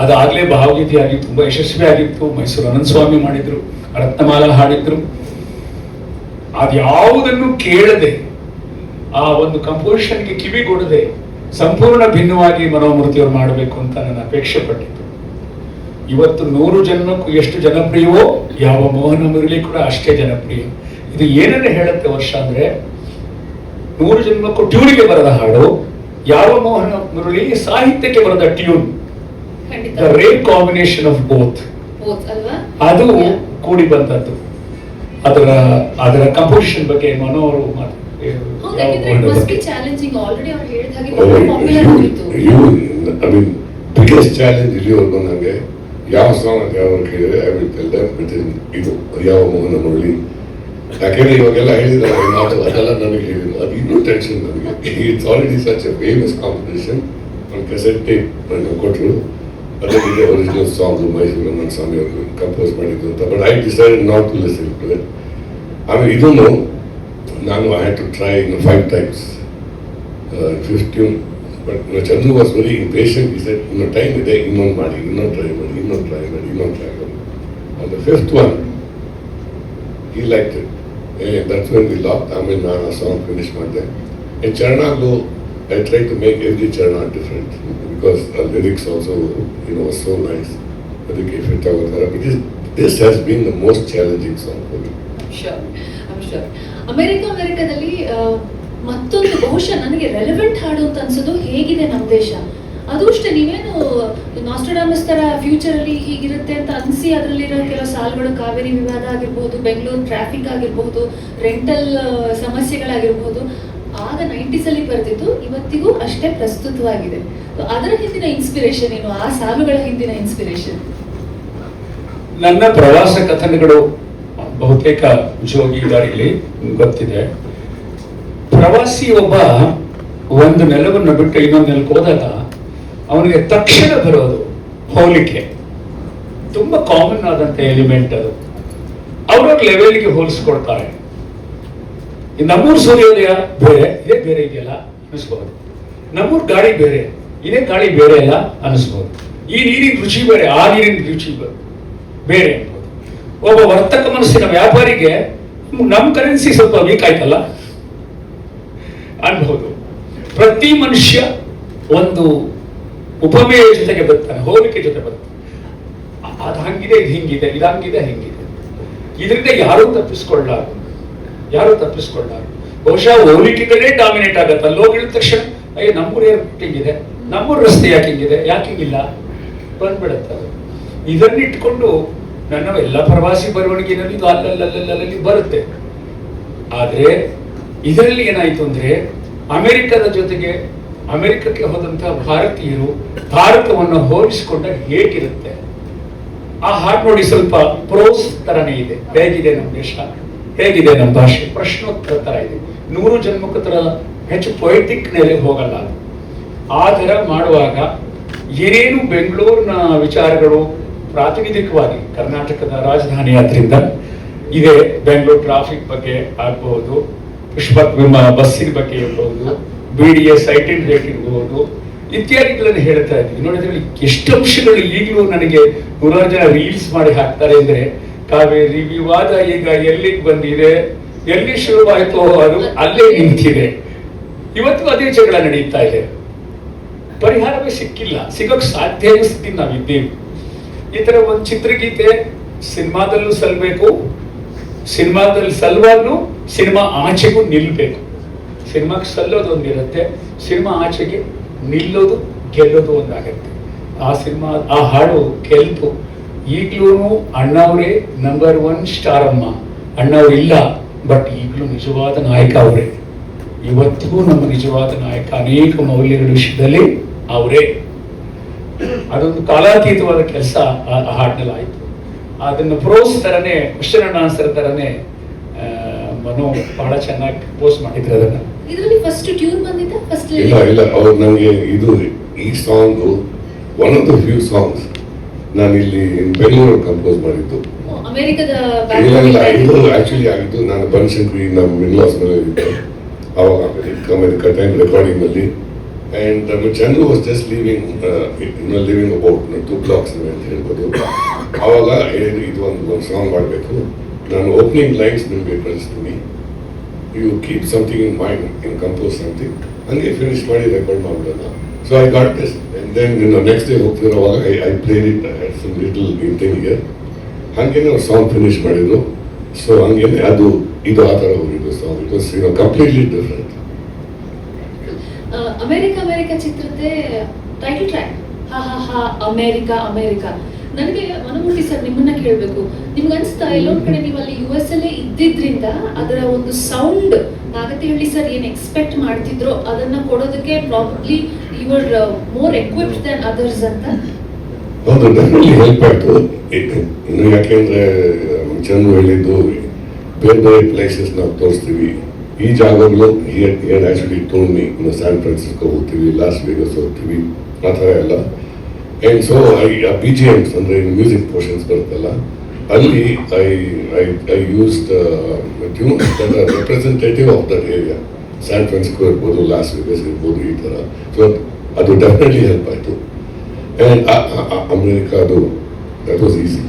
ಅದಾಗ್ಲೇ ಭಾವಗೀತೆಯಾಗಿ ತುಂಬಾ ಯಶಸ್ವಿ ಆಗಿತ್ತು. ಮೈಸೂರು ಅನಂತ ಸ್ವಾಮಿ ಮಾಡಿದ್ರು, ರತ್ನಮಾಲ ಹಾಡಿದ್ರು. ಅದ್ಯಾವುದನ್ನು ಕೇಳದೆ, ಆ ಒಂದು ಕಂಪೋಸಿಷನ್ಗೆ ಕಿವಿಗೊಡದೆ ಸಂಪೂರ್ಣ ಭಿನ್ನವಾಗಿ ಮನೋಮೂರ್ತಿಯವರು ಮಾಡಬೇಕು ಅಂತ ನನ್ನ ಅಪೇಕ್ಷೆ ಪಟ್ಟಿತ್ತು. ಇವತ್ತು 100 ಜನ್ಮಕ್ಕೂ ಎಷ್ಟು ಜನಪ್ರಿಯವೋ ಯಾವ ಮೋಹನ ಮುರಳಿ ಕೂಡ ಅಷ್ಟೇ ಜನಪ್ರಿಯ. ಇದು ಏನನ್ನೇ ಹೇಳುತ್ತೆ ವರ್ಷ ಅಂದ್ರೆ, 100 ಜನ್ಮಕ್ಕೂ ಟ್ಯೂನಿಗೆ ಬರದ ಹಾಡು, ಯಾವ ಮೋಹನ ಮುರಳಿ ಸಾಹಿತ್ಯಕ್ಕೆ ಬರದ tune, the rare combination of both, ಅದು ಕೂಡಿ ಬಂದದ್ದು. ಅದರ ಕಂಪೋಸಿಷನ್ ಬಗ್ಗೆ ಮನೋರು ಬಿಗ್ಗೆಸ್ಟ್ ಚಾಲೆಂಜ್ ಇಲ್ಲಿವರೆಗೂ ನನಗೆ ಯಾವ ಸಾಂಗ್ ಅಂತ ಯಾವ ಕೇಳಿದ್ರೆ ಐ ವಿಲ್ ಟೆಲ್ ದೆಮ್ ಇದು ಯಾವ ಮೋಹನ ಮುರಳಿ. ಯಾಕೆಂದ್ರೆ ಇವಾಗೆಲ್ಲ ಹೇಳಿದ್ರೆ ಮಾತು ಅದೆಲ್ಲ ನನಗೆ ಹೇಳಿದ್ರು, ಅದು ಇನ್ನೂ ಟೆನ್ಷನ್ ನನಗೆ. It's already such a famous competition. ಒಂದು ಕೆಸೆಟ್ ಟೇಪ್ ನನಗೆ ಕೊಟ್ಟರು, ಅದಕ್ಕೆ ಒರಿಜಿನಲ್ ಸಾಂಗ್ ಮೈಸೂರು ಅನಂತ ಸ್ವಾಮಿ ಅವರು ಕಂಪೋಸ್ ಮಾಡಿದ್ದು ಅಂತ. But I decided not to listen to it. ಆಮೇಲೆ ಇದನ್ನು ನಾನು I had to try 5 times, 5th tune. But Chandru was very impatient. ಈ ಸೆಟ್ ಇನ್ನೂ ಟೈಮ್ ಇದೆ, ಇನ್ನೊಂದು ಮಾಡಿ, ಇನ್ನೊಂದು ಟ್ರೈ ಮಾಡಿ, ಇನ್ನೊಂದು ಟ್ರೈ ಮಾಡಿ, ಇನ್ನೊಂದು ಟ್ರೈ ಮಾಡಿ. On the 5th one he liked it. That's when we locked. ಆಮೇಲೆ ನಾನು ಆ ಸಾಂಗ್ ಫಿನಿಶ್ ಮಾಡಿದೆ. In ಚರಣಾಗ್ಲು I tried to make every charna different because the lyrics also, was so nice. ಅದಕ್ಕೆ ಫಿಟ್ ಆಗುತ್ತಾರೆ. Because this has been the most challenging song for me. I'm sure. ಅಮೆರಿಕದಲ್ಲಿ ಮತ್ತೊಂದು ಬಹುಶಃ ನನಗೆ ರೆಲೆವೆಂಟ್ ಹಾಡು ಅಂತ ಅನ್ಸೋದು ಹೇಗಿದೆ ನಮ್ಮ ದೇಶ. ಅದು ಅಷ್ಟೇ, ನೀವೇನು ನಾಸ್ಟ್ರಡಾಮಸ್ ತರ ಫ್ಯೂಚರ್ ಅಲ್ಲಿ ಹೀಗಿರುತ್ತೆ ಅಂತ ಅನ್ಸಿ ಅದರಲ್ಲಿರೋ ಕೆಲವು ಸಾಲುಗಳು, ಕಾವೇರಿ ವಿವಾದ ಆಗಿರ್ಬೋದು, ಬೆಂಗಳೂರು ಟ್ರಾಫಿಕ್ ಆಗಿರ್ಬೋದು, ರೆಂಟಲ್ ಸಮಸ್ಯೆಗಳಾಗಿರ್ಬೋದು, ಆಗ 90s ಅಲ್ಲಿ ಬರೆದಿದ್ದು ಇವತ್ತಿಗೂ ಅಷ್ಟೇ ಪ್ರಸ್ತುತವಾಗಿದೆ. ಅದರ ಹಿಂದಿನ ಇನ್ಸ್ಪಿರೇಷನ್ ಏನು, ಆ ಸಾಲುಗಳ ಹಿಂದಿನ ಇನ್ಸ್ಪಿರೇಷನ್? ನನ್ನ ಪ್ರವಾಸ ಕಥನಗಳು ಬಹುತೇಕ ಜೋಗಿ ದಾರಿಲಿ ಗೊತ್ತಿದೆ. ಪ್ರವಾಸಿ ಒಬ್ಬ ಒಂದು ನೆಲವನ್ನು ಬಿಟ್ಟು ಇನ್ನೊಂದು ನೆಲಕ್ಕೆ ಹೋದಾಗ ಅವನಿಗೆ ತಕ್ಷಣ ಬರೋದು ಹೋಲಿಕೆ. ತುಂಬಾ ಕಾಮನ್ ಆದಂತ ಎಲಿಮೆಂಟ್ ಅದು. ಅವ್ರ ಲೆವೆಲ್ಗೆ ಹೋಲಿಸ್ಕೊಡ್ತಾರೆ. ನಮ್ಮೂರ್ ಸೂರ್ಯೋದಯ ಬೇರೆ, ಇದೇ ಬೇರೆ ಇದೆಯಲ್ಲ ಅನಿಸ್ಬಹುದು. ನಮ್ಮೂರ್ ಗಾಳಿ ಬೇರೆ, ಇದೇ ಗಾಳಿ ಬೇರೆ ಅಲ್ಲ ಅನಿಸ್ಬಹುದು. ಈ ನೀರಿನ ರುಚಿ ಬೇರೆ, ಆ ನೀರಿನ ರುಚಿ ಬೇರೆ ಅನ್ಬೋದು. ಒಬ್ಬ ವರ್ತಕ ಮನಸ್ಸಿನ ವ್ಯಾಪಾರಿಗೆ ನಮ್ಮ ಕರೆನ್ಸಿ ಸ್ವಲ್ಪ ವೀಕ್ ಆಯ್ತಲ್ಲ ಅನ್ಬಹುದು. ಪ್ರತಿ ಮನುಷ್ಯ ಒಂದು ಉಪಮೇಯ ಜೊತೆಗೆ ಬರ್ತಾನೆ, ಹೋಲಿಕೆ ಜೊತೆ ಬರ್ತಾನೆ. ಅದು ಹಂಗಿದೆ, ಇದು ಹಿಂಗಿದೆ, ಇದಂಗಿದೆ, ಹಿಂಗಿದೆ. ಇದರಿಂದ ಯಾರೂ ತಪ್ಪಿಸ್ಕೊಳ್ಳಾರು. ಬಹುಶಃ ಹೋಲಿಕೆಗಳೇ ಡಾಮಿನೇಟ್ ಆಗತ್ತೆ. ಅಲ್ಲಿ ಹೋಗಿದ ತಕ್ಷಣ ಅಯ್ಯೋ ನಮ್ಮೂರು ಏರ್ಪೋರ್ಟ್ ಹಿಂಗಿದೆ, ನಮ್ಮೂರು ರಸ್ತೆ ಯಾಕೆ ಹಿಂಗಿದೆ, ಯಾಕೆ ಹಿಂಗಿಲ್ಲ ಬಂದ್ಬಿಡತ್ತೆ ಅದು. ಇದನ್ನಿಟ್ಕೊಂಡು ನನ್ನ ಎಲ್ಲ ಪ್ರವಾಸಿ ಬರವಣಿಗೆನಲ್ಲಿ ಇದು ಅಲ್ಲಲ್ಲಿ ಬರುತ್ತೆ. ಆದ್ರೆ ಇದರಲ್ಲಿ ಏನಾಯ್ತು ಅಂದ್ರೆ ಅಮೆರಿಕದ ಜೊತೆಗೆ ಅಮೆರಿಕಕ್ಕೆ ಹೋದಂತಹ ಭಾರತೀಯರು ಭಾರತವನ್ನು ಹೋಲಿಸಿಕೊಂಡಾಗ ಹೇಗಿರುತ್ತೆ ಆ ಹಾಡು ನೋಡಿ. ಸ್ವಲ್ಪ ಪ್ರೋಸ್ ತರನೇ ಇದೆ. ಹೇಗಿದೆ ನಮ್ಮ ದೇಶ, ಹೇಗಿದೆ ನಮ್ಮ ಭಾಷೆ, ಪ್ರಶ್ನೋತ್ತರ ತರ ಇದೆ. 100 ಜನ್ಮಕ್ಕೆ ತರ ಹೆಚ್ಚು ಪೊಯಿಟಿಕ್ ನೆಲೆ ಹೋಗಲ್ಲ. ಆ ತರ ಮಾಡುವಾಗ ಏನೇನು ಬೆಂಗಳೂರಿನ ವಿಚಾರಗಳು ಪ್ರಾತಿನಿಧಿಕವಾಗಿ ಕರ್ನಾಟಕದ ರಾಜಧಾನಿ ಆದ್ರಿಂದ ಇದೆ. ಬೆಂಗಳೂರು ಟ್ರಾಫಿಕ್ ಬಗ್ಗೆ ಆಗ್ಬಹುದು, ಪುಷ್ಪಕ್ ಬಸ್ಸಿನ ಬಗ್ಗೆ ಇರಬಹುದು, BDA ಸೈಟಿಂಗ್ ರೇಟ್ ಇರಬಹುದು, ಇತ್ಯಾದಿಗಳನ್ನು ಹೇಳ್ತಾ ಇದ್ವಿ. ನೋಡಿದ್ರೆ ಎಷ್ಟು ಅಂಶಗಳು ಈಗಲೂ ನನಗೆ 100 ಜನ ರೀಲ್ಸ್ ಮಾಡಿ ಹಾಕ್ತಾರೆ. ಅಂದ್ರೆ ಕಾವೇರಿ ವಿವಾದ ಈಗ ಎಲ್ಲಿಗೆ ಬಂದಿದೆ, ಎಲ್ಲಿ ಶುರುವಾಯಿತು ಅದು ಅಲ್ಲೇ ನಿಂತಿದೆ. ಇವತ್ತು ಅದೇ ಜಗಳ ನಡೀತಾ ಇದೆ. ಪರಿಹಾರವೇ ಸಿಕ್ಕಿಲ್ಲ, ಸಿಗೋಕ್ ಸಾಧ್ಯ ಸ್ಥಿತಿ ನಾವಿದ್ದೀವಿ. ಈ ತರ ಒಂದು ಚಿತ್ರಗೀತೆ ಸಿನಿಮಾದಲ್ಲೂ ಸಲ್ಬೇಕು, ಸಿನಿಮಾದಲ್ಲಿ ಸಲ್ವಾಗ್ಲೂ ಸಿನಿಮಾ ಆಚೆಗೂ ನಿಲ್ಬೇಕು. ಸಿನಿಮಾಕ್ಕೆ ಸಲ್ಲೋದು ಒಂದಿರುತ್ತೆ, ಸಿನಿಮಾ ಆಚೆಗೆ ನಿಲ್ಲೋದು ಗೆಲ್ಲೋದು ಒಂದಾಗತ್ತೆ. ಆ ಸಿನಿಮಾ ಆ ಹಾಡು ಗೆಲ್ತು. ಈಗ್ಲೂ ಅಣ್ಣವ್ರೇ ನಂಬರ್ 1 ಸ್ಟಾರ್ ಅಮ್ಮ. ಅಣ್ಣವ್ರು ಇಲ್ಲ, ಬಟ್ ಈಗಲೂ ನಿಜವಾದ ನಾಯಕ ಅವರೇ. ಇವತ್ತಿಗೂ ನಮ್ಮ ನಿಜವಾದ ನಾಯಕ. ಅನೇಕ ಮೌಲ್ಯಗಳ ವಿಷಯದಲ್ಲಿ ಅವರೇ. ಅದೊಂದು ಕಾಲಾತೀತವಾದ ಕೆಲಸ ಆ ಹಾಡಿನಲ್ಲಿ ಆಯ್ತು. ಅದನ್ನು ಪ್ರೋಸ್ ತರನೇ, ಕ್ವಶನ್ ಅಂಡ್ ಆನ್ಸರ್ ತರನೇ ಮನು ಬಹಳ ಚೆನ್ನಾಗಿ ಪೋಸ್ಟ್ ಮಾಡಿದ್ರು ಅದನ್ನ. ಇದರಲ್ಲಿ ಫಸ್ಟ್ ಟ್ಯೂನ್ ಬಂದಿದ್ದ ಫಸ್ಟ್ ಇಲ್ಲ ಅವ್ರು ನನಗೆ ಇದು ಈ song one of the few songs ನಾನು ಇಲ್ಲಿ ಬೆಂಗಳೂರು ಕಂಪೋಸ್ ಮಾಡಿದ್ದು. ಅಮೆರಿಕದ ಇಲ್ಲ ಇದು ಆಕ್ಚುಲಿ ಆಗಿದ್ದು ನಾನು ಬನಶಂಕರಿ ನಮ್ಮ ಮಿಡ್ಲಾಸ್ ಮೇಲೆ ಇದ್ದೆ ಅವಾಗ ಅಮೆರಿಕ ಟೈಮ್ ರೆಕಾರ್ಡಿಂಗ್ ಅಲ್ಲಿ. And Chandru was just living about 2 blocks ಅಂತ ಹೇಳ್ಬೋದು. ಅವಾಗ ಇದು ಒಂದು ಸಾಂಗ್ ಮಾಡಬೇಕು, ನಾನು ಓಪನಿಂಗ್ ಲೈನ್ಸ್ ನಿಮಗೆ ಕಳಿಸ್ತೀನಿ, you keep something in mind, in compose something, ಹಂಗೆ ಫಿನಿಶ್ ಮಾಡಿ ರೆಕಾರ್ಡ್ ಮಾಡೋಣ. So I got this. And then next day ಹೋಗ್ತಿರೋವಾಗ I played it some little in thing here. ಹಂಗೇನೆ ಅವ್ರು ಸಾಂಗ್ ಫಿನಿಶ್ ಮಾಡಿದ್ರು. ಸೊ ಹಂಗೇನೆ ಅದು ಇದು ಆ ಥರ ಹೋಗಿದ್ದು song. It was completely different. America ಚಿತ್ರದ ಟೈಟಲ್ ಟ್ರ್ಯಾಕ್ ಹಾ ಹಾ ಹಾ ಅಮೆರಿಕ. ನನಗೆ ಮನಮೂರ್ತಿ ಸರ್ ನಿಮ್ಮನ್ನ ಕೇಳಬೇಕು, ನಿಮ್ಗೆ ಅನ್ಸ್ತಾ ಎಲ್ಲೊಂದ್ ಕಡೆ ನೀವು ಅಲ್ಲಿ US ಅಲ್ಲೇ ಇದ್ದಿದ್ರಿಂದ ಅದರ ಒಂದು ಸೌಂಡ್ ನಾಗತಿಹಳ್ಳಿ ಸರ್ ಏನ್ ಎಕ್ಸ್ಪೆಕ್ಟ್ ಮಾಡ್ತಿದ್ರೋ ಅದನ್ನ ಕೊಡೋದಕ್ಕೆ probably you are more equipped than others ಅಂತ? ಹೌದು, ಡೆಫಿನೆಟ್ಲಿ ಹೆಲ್ಪ್ ಆಯ್ತು. ಇನ್ನು ಯಾಕೆಂದ್ರೆ ಚಂದ್ರು ಹೇಳಿದ್ದು ಬೇರೆ ಬೇರೆ ಪ್ಲೇಸಸ್ ನಾವು ತೋರಿಸ್ತೀವಿ. ಈ ಜಾಗಗಳು actually toll me San Francisco ಹೋಗ್ತೀವಿ, ಲಾಸ್ ವೇಗಸ್ ಹೋಗ್ತೀವಿ, ಆ ಥರ ಎಲ್ಲ. ಅಂಡ್ ಸೊ BGMs ಅಂದ್ರೆ ಮ್ಯೂಸಿಕ್ ಪೋರ್ಷನ್ಸ್ ಬರುತ್ತಲ್ಲ, ಅಲ್ಲಿ I used tunes that are representative of that area. San Francisco ಇರ್ಬೋದು, ಲಾಸ್ ವೇಗಸ್ ಇರ್ಬೋದು, ಈ ಥರ. ಸೊ ಅದು ಡೆಫಿನೆಟ್ಲಿ ಹೆಲ್ಪ್ ಆಯಿತು. ಅಂಡ್ ಅಮೆರಿಕ ಅದು ದಟ್ ವಾಸ್ ಈಸಿ.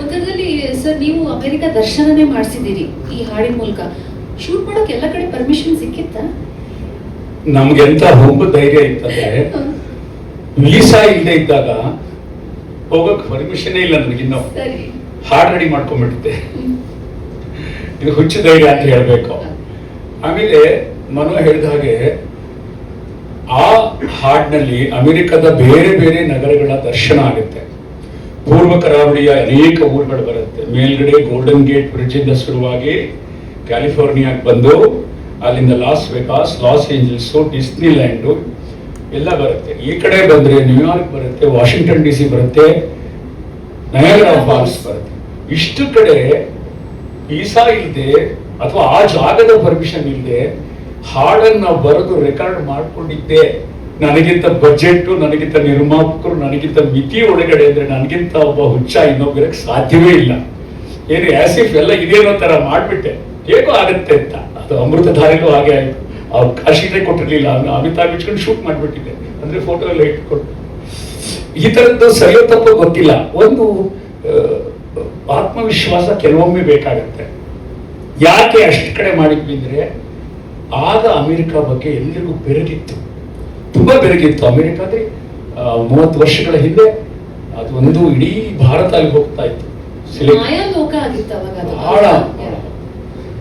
ಒಂದರಲ್ಲಿ ಸರ್ ನೀವು ಅಮೆರಿಕ ದರ್ಶನನೇ ಮಾಡಿಸಿದ್ದೀರಿ ಈ ಹಾಡಿನ ಮೂಲಕ. ಶೂಟ್ ಮಾಡೋಕೆ ಎಲ್ಲ ಕಡೆ ಪರ್ಮಿಷನ್ ಸಿಕ್ಕಿತ್ತಾ? ನಮ್ಗೆ ಎಂತ ಹುಬ್ಬ ಧೈರ್ಯ ಇತ್ತಂದ್ರೆ ವೀಸಾ ಇಲ್ಲದೆ ಇದ್ದಾಗ ಹೋಗಕ್ ಪರ್ಮಿಷನ್ ಇಲ್ಲ ನನಗಿನ್ನೂ. ಹಾಡ್ ರೆಡಿ ಮಾಡ್ಕೊಂಡ್ಬಿಟ್ಟಿದ್ದೆ. ಇದು ಹುಚ್ಚು ಧೈರ್ಯ ಅಂತ ಹೇಳ್ಬೇಕು. ಆಮೇಲೆ ಮನು ಹೇಳಿದ ಹಾಗೆ ಆ ಹಾಡ್ನಲ್ಲಿ ಅಮೆರಿಕದ ಬೇರೆ ಬೇರೆ ನಗರಗಳ ದರ್ಶನ ಆಗುತ್ತೆ. ಪೂರ್ವ ಕರಾವಳಿಯ ಅನೇಕ ಊರುಗಳು ಬರುತ್ತೆ. ಮೇಲ್ಗಡೆ ಗೋಲ್ಡನ್ ಗೇಟ್ ಬ್ರಿಡ್ಜ್ ಇಂದ ಶುರುವಾಗಿ ಕ್ಯಾಲಿಫೋರ್ನಿಯಾಗೆ ಬಂದು ಅಲ್ಲಿಂದ ಲಾಸ್ ವೇಗಾಸ್, ಲಾಸ್ ಏಂಜಲ್ಸು, ಡಿಸ್ನಿಲ್ಯಾಂಡು ಎಲ್ಲ ಬರುತ್ತೆ. ಈ ಕಡೆ ಬಂದ್ರೆ ನ್ಯೂಯಾರ್ಕ್ ಬರುತ್ತೆ, ವಾಷಿಂಗ್ಟನ್ DC ಬರುತ್ತೆ, ನಯಾಗರಾ ಫಾಲ್ಸ್ ಬರುತ್ತೆ. ಇಷ್ಟು ಕಡೆ ವೀಸಾ ಇಲ್ಲದೆ ಅಥವಾ ಆ ಜಾಗದ ಪರ್ಮಿಷನ್ ಇಲ್ಲದೆ ಹಾಡನ್ನ ಬರೆದು ರೆಕಾರ್ಡ್ ಮಾಡ್ಕೊಂಡಿದ್ದೆ. ನನಗಿಂತ ಬಜೆಟ್, ನನಗಿಂತ ನಿರ್ಮಾಪಕರು, ನನಗಿಂತ ಮಿತಿ ಒಳಗಡೆ ಅಂದ್ರೆ ನನಗಿಂತ ಒಬ್ಬ ಹುಚ್ಚ ಇನ್ನೊಬ್ಬರಕ್ಕೆ ಸಾಧ್ಯವೇ ಇಲ್ಲ. ಏನು ಆಸಿಫ್ ಎಲ್ಲ ಇದೇನೋ ತರ ಮಾಡ್ಬಿಟ್ಟೆ, ಹೇಗೋ ಆಗತ್ತೆ ಅಂತ. ಅದು ಅಮೃತಧಾರೆಗೂ ಹಾಗೆ ಆಯ್ತು. ಅವ್ರು ಕಾಶಿನೇ ಕೊಟ್ಟಿರ್ಲಿಲ್ಲ, ಅಮಿತಾಬ್ ಇಟ್ಕೊಂಡು ಶೂಟ್ ಮಾಡ್ಬಿಟ್ಟಿದ್ದೆ. ಅಂದ್ರೆ ಫೋಟೋ ಎಲ್ಲ ಇಟ್ಕೊಂಡು. ಈ ತರದ್ದು ಸರಿಯೋ ತಪ್ಪು ಗೊತ್ತಿಲ್ಲ. ಒಂದು ಆತ್ಮವಿಶ್ವಾಸ ಕೆಲವೊಮ್ಮೆ ಬೇಕಾಗತ್ತೆ. ಯಾಕೆ ಅಷ್ಟು ಕಡೆ ಮಾಡಿದ್ವಿ ಅಂದ್ರೆ ಆಗ ಅಮೆರಿಕ ಬಗ್ಗೆ ಎಲ್ಲರಿಗೂ ಬೆರಗಿತ್ತು, ತುಂಬಾ ಬೆರಗಿತ್ತು. ಅಮೆರಿಕ ಅಂದ್ರೆ 30 ವರ್ಷಗಳ ಹಿಂದೆ ಅದು ಒಂದು ಇಡೀ ಭಾರತ ಅಲ್ಲಿ ಹೋಗ್ತಾ ಇತ್ತು. ಲೋಕ ಆಗಿತ್ತು ಅವಾಗ. ಬಹಳ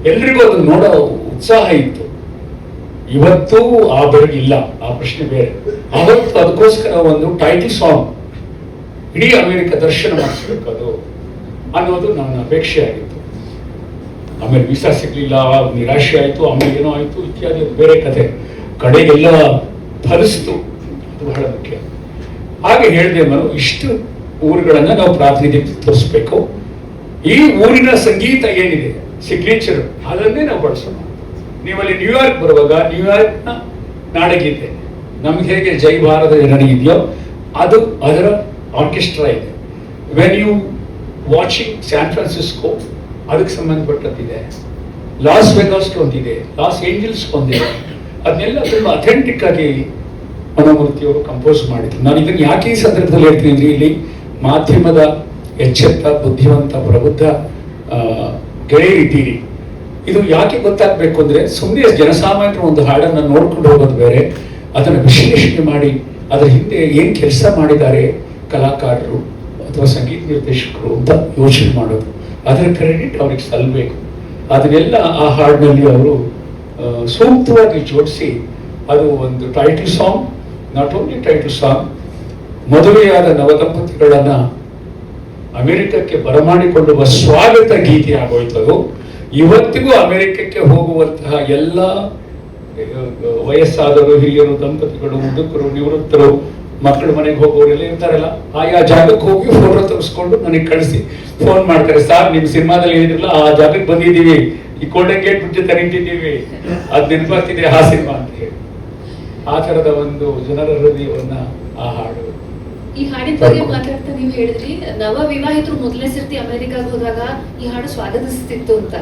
ಎಲ್ರಿಗೂ ಅದನ್ನ ನೋಡೋ ಉತ್ಸಾಹ ಇತ್ತು. ಇವತ್ತು ಆ ಬೆರಗಿಲ್ಲ, ಆ ಪ್ರಶ್ನೆ ಬೇರೆ. ಅವತ್ತು ಅದಕ್ಕೋಸ್ಕರ ಒಂದು ಟೈಟಲ್ ಸಾಂಗ್ ಇಡೀ ಅಮೆರಿಕ ದರ್ಶನ ಮಾಡಿಸ್ಬೇಕು ಅದು ಅನ್ನೋದು ನನ್ನ ಅಪೇಕ್ಷೆ ಆಗಿತ್ತು. ಆಮೇಲೆ ವೀಸಾ ಸಿಗ್ಲಿಲ್ಲ, ನಿರಾಶೆ ಆಯ್ತು, ಆಮೇಲೆ ಏನೋ ಆಯ್ತು ಇತ್ಯಾದಿ, ಅದು ಬೇರೆ ಕತೆ. ಕಡೆಗೆಲ್ಲ ಫಲಿಸ್ತು, ಅದು ಬಹಳ ಮುಖ್ಯ. ಹಾಗೆ ಹೇಳಿದೆ ನಾನು, ಇಷ್ಟು ಊರುಗಳನ್ನ ನಾವು ಪ್ರಾತಿನಿಧ್ಯಕ್ಕೆ ತೋರಿಸ್ಬೇಕು. ಈ ಊರಿನ ಸಂಗೀತ ಏನಿದೆ ಸಿಗ್ನೇಚರ್, ಅದನ್ನೇ ನಾವು ಬಳಸೋಣ. ನೀವಲ್ಲಿ ನ್ಯೂಯಾರ್ಕ್ ಬರುವಾಗ ನ್ಯೂಯಾರ್ಕ್ನ ನಾಡಗೀತೆ ನಮ್ಗೆ ಹೇಗೆ ಜೈ ಭಾರತ ಜನನಿ ಇದೆಯೋ ಅದು ಅದರ ಆರ್ಕೆಸ್ಟ್ರಾ ಇದೆ. When you watching San Francisco ಅದಕ್ಕೆ ಸಂಬಂಧಪಟ್ಟದ್ದಿದೆ, ಲಾಸ್ ವೆಗಾಸ್ಗೆ ಒಂದಿದೆ, ಲಾಸ್ ಏಂಜಲ್ಸ್ಗೆ ಒಂದಿದೆ. ಅದನ್ನೆಲ್ಲ ತುಂಬ ಅಥೆಂಟಿಕ್ ಆಗಿ ಮನೋಮೂರ್ತಿಯವರು ಕಂಪೋಸ್ ಮಾಡಿದ್ರು. ನಾನು ಇದನ್ನು ಯಾಕೆ ಈ ಸಂದರ್ಭದಲ್ಲಿ ಹೇಳ್ತೀನಿ ಅಂದ್ರೆ, ಇಲ್ಲಿ ಮಾಧ್ಯಮದ ಎಚ್ಚೆತ್ತ ಬುದ್ಧಿವಂತ ಪ್ರಬುದ್ಧ ಗೆಳೆಯರಿದ್ದೀರಿ. ಇದು ಯಾಕೆ ಗೊತ್ತಾಗಬೇಕು ಅಂದ್ರೆ, ಸುಮ್ಮನೆ ಜನಸಾಮಾನ್ಯರು ಒಂದು ಹಾಡನ್ನು ನೋಡ್ಕೊಂಡು ಹೋಗೋದು ಬೇರೆ, ಅದನ್ನು ವಿಶ್ಲೇಷಣೆ ಮಾಡಿ ಅದರ ಹಿಂದೆ ಏನು ಕೆಲಸ ಮಾಡಿದ್ದಾರೆ ಕಲಾಕಾರರು ಅಥವಾ ಸಂಗೀತ ನಿರ್ದೇಶಕರು ಅಂತ ಯೋಚನೆ ಮಾಡೋದು, ಅದರ ಕ್ರೆಡಿಟ್ ಅವ್ರಿಗೆ ಸಲ್ಲಬೇಕು. ಅದನ್ನೆಲ್ಲ ಆ ಹಾಡಿನಲ್ಲಿ ಅವರು ಸೂಕ್ತವಾಗಿ ಜೋಡಿಸಿ ಅದು ಒಂದು title song, not only title song, ಮದುವೆಯಾದ ನವದಂಪತಿಗಳನ್ನ ಅಮೆರಿಕಕ್ಕೆ ಬರಮಾಡಿಕೊಳ್ಳುವ ಸ್ವಾಗತ ಗೀತೆ ಆಗೋಯ್ತದು. ಇವತ್ತಿಗೂ ಅಮೆರಿಕಕ್ಕೆ ಹೋಗುವಂತಹ ಎಲ್ಲ ವಯಸ್ಸಾದವರು, ಹಿರಿಯರು, ದಂಪತಿಗಳು, ಮುದುಕರು, ನಿವೃತ್ತರು, ಮಕ್ಕಳ ಮನೆಗೆ ಹೋಗೋರೆಲ್ಲ ಇರ್ತಾರಲ್ಲ, ಆಯಾ ಜಾಗಕ್ಕೆ ಹೋಗಿ ಫೋಟೋ ತೆಗೆಸ್ಕೊಂಡು ನನಗೆ ಕಳಿಸಿ ಫೋನ್ ಮಾಡ್ತಾರೆ, ಸರ್ ನಿಮ್ಮ ಸಿನಿಮಾದಲ್ಲಿ ಹೇಳಿದ್ರಲ್ಲ ಆ ಜಾಗಕ್ಕೆ ಬಂದಿದ್ದೀವಿ, ಈ ಗೋಲ್ಡನ್ ಗೇಟ್ ಬಿಟ್ಟು ತರೀತಿದ್ದೀವಿ, ಅದು ನೆನಪಾಗ್ತಿದೆ ಆ ಸಿನಿಮಾ ಅಂತ ಹೇಳಿ. ಆ ತರದ ಒಂದು ಜನರ ಹೃದಯವನ್ನ ಆ ಹಾಡು. ಈ ಹಾಡಿನ ಬಗ್ಗೆ ಮಾತಾಡ್ತಾ ನೀವು ಹೇಳಿದ್ರಿ, ನವ ವಿವಾಹಿತರು ಮೊದಲನೇ ಸರ್ತಿ ಅಮೆರಿಕಾಗ ಹೋದಾಗ ಈ ಹಾಡು ಸ್ವಾಗತಿಸ್ತಿತ್ತು ಅಂತ.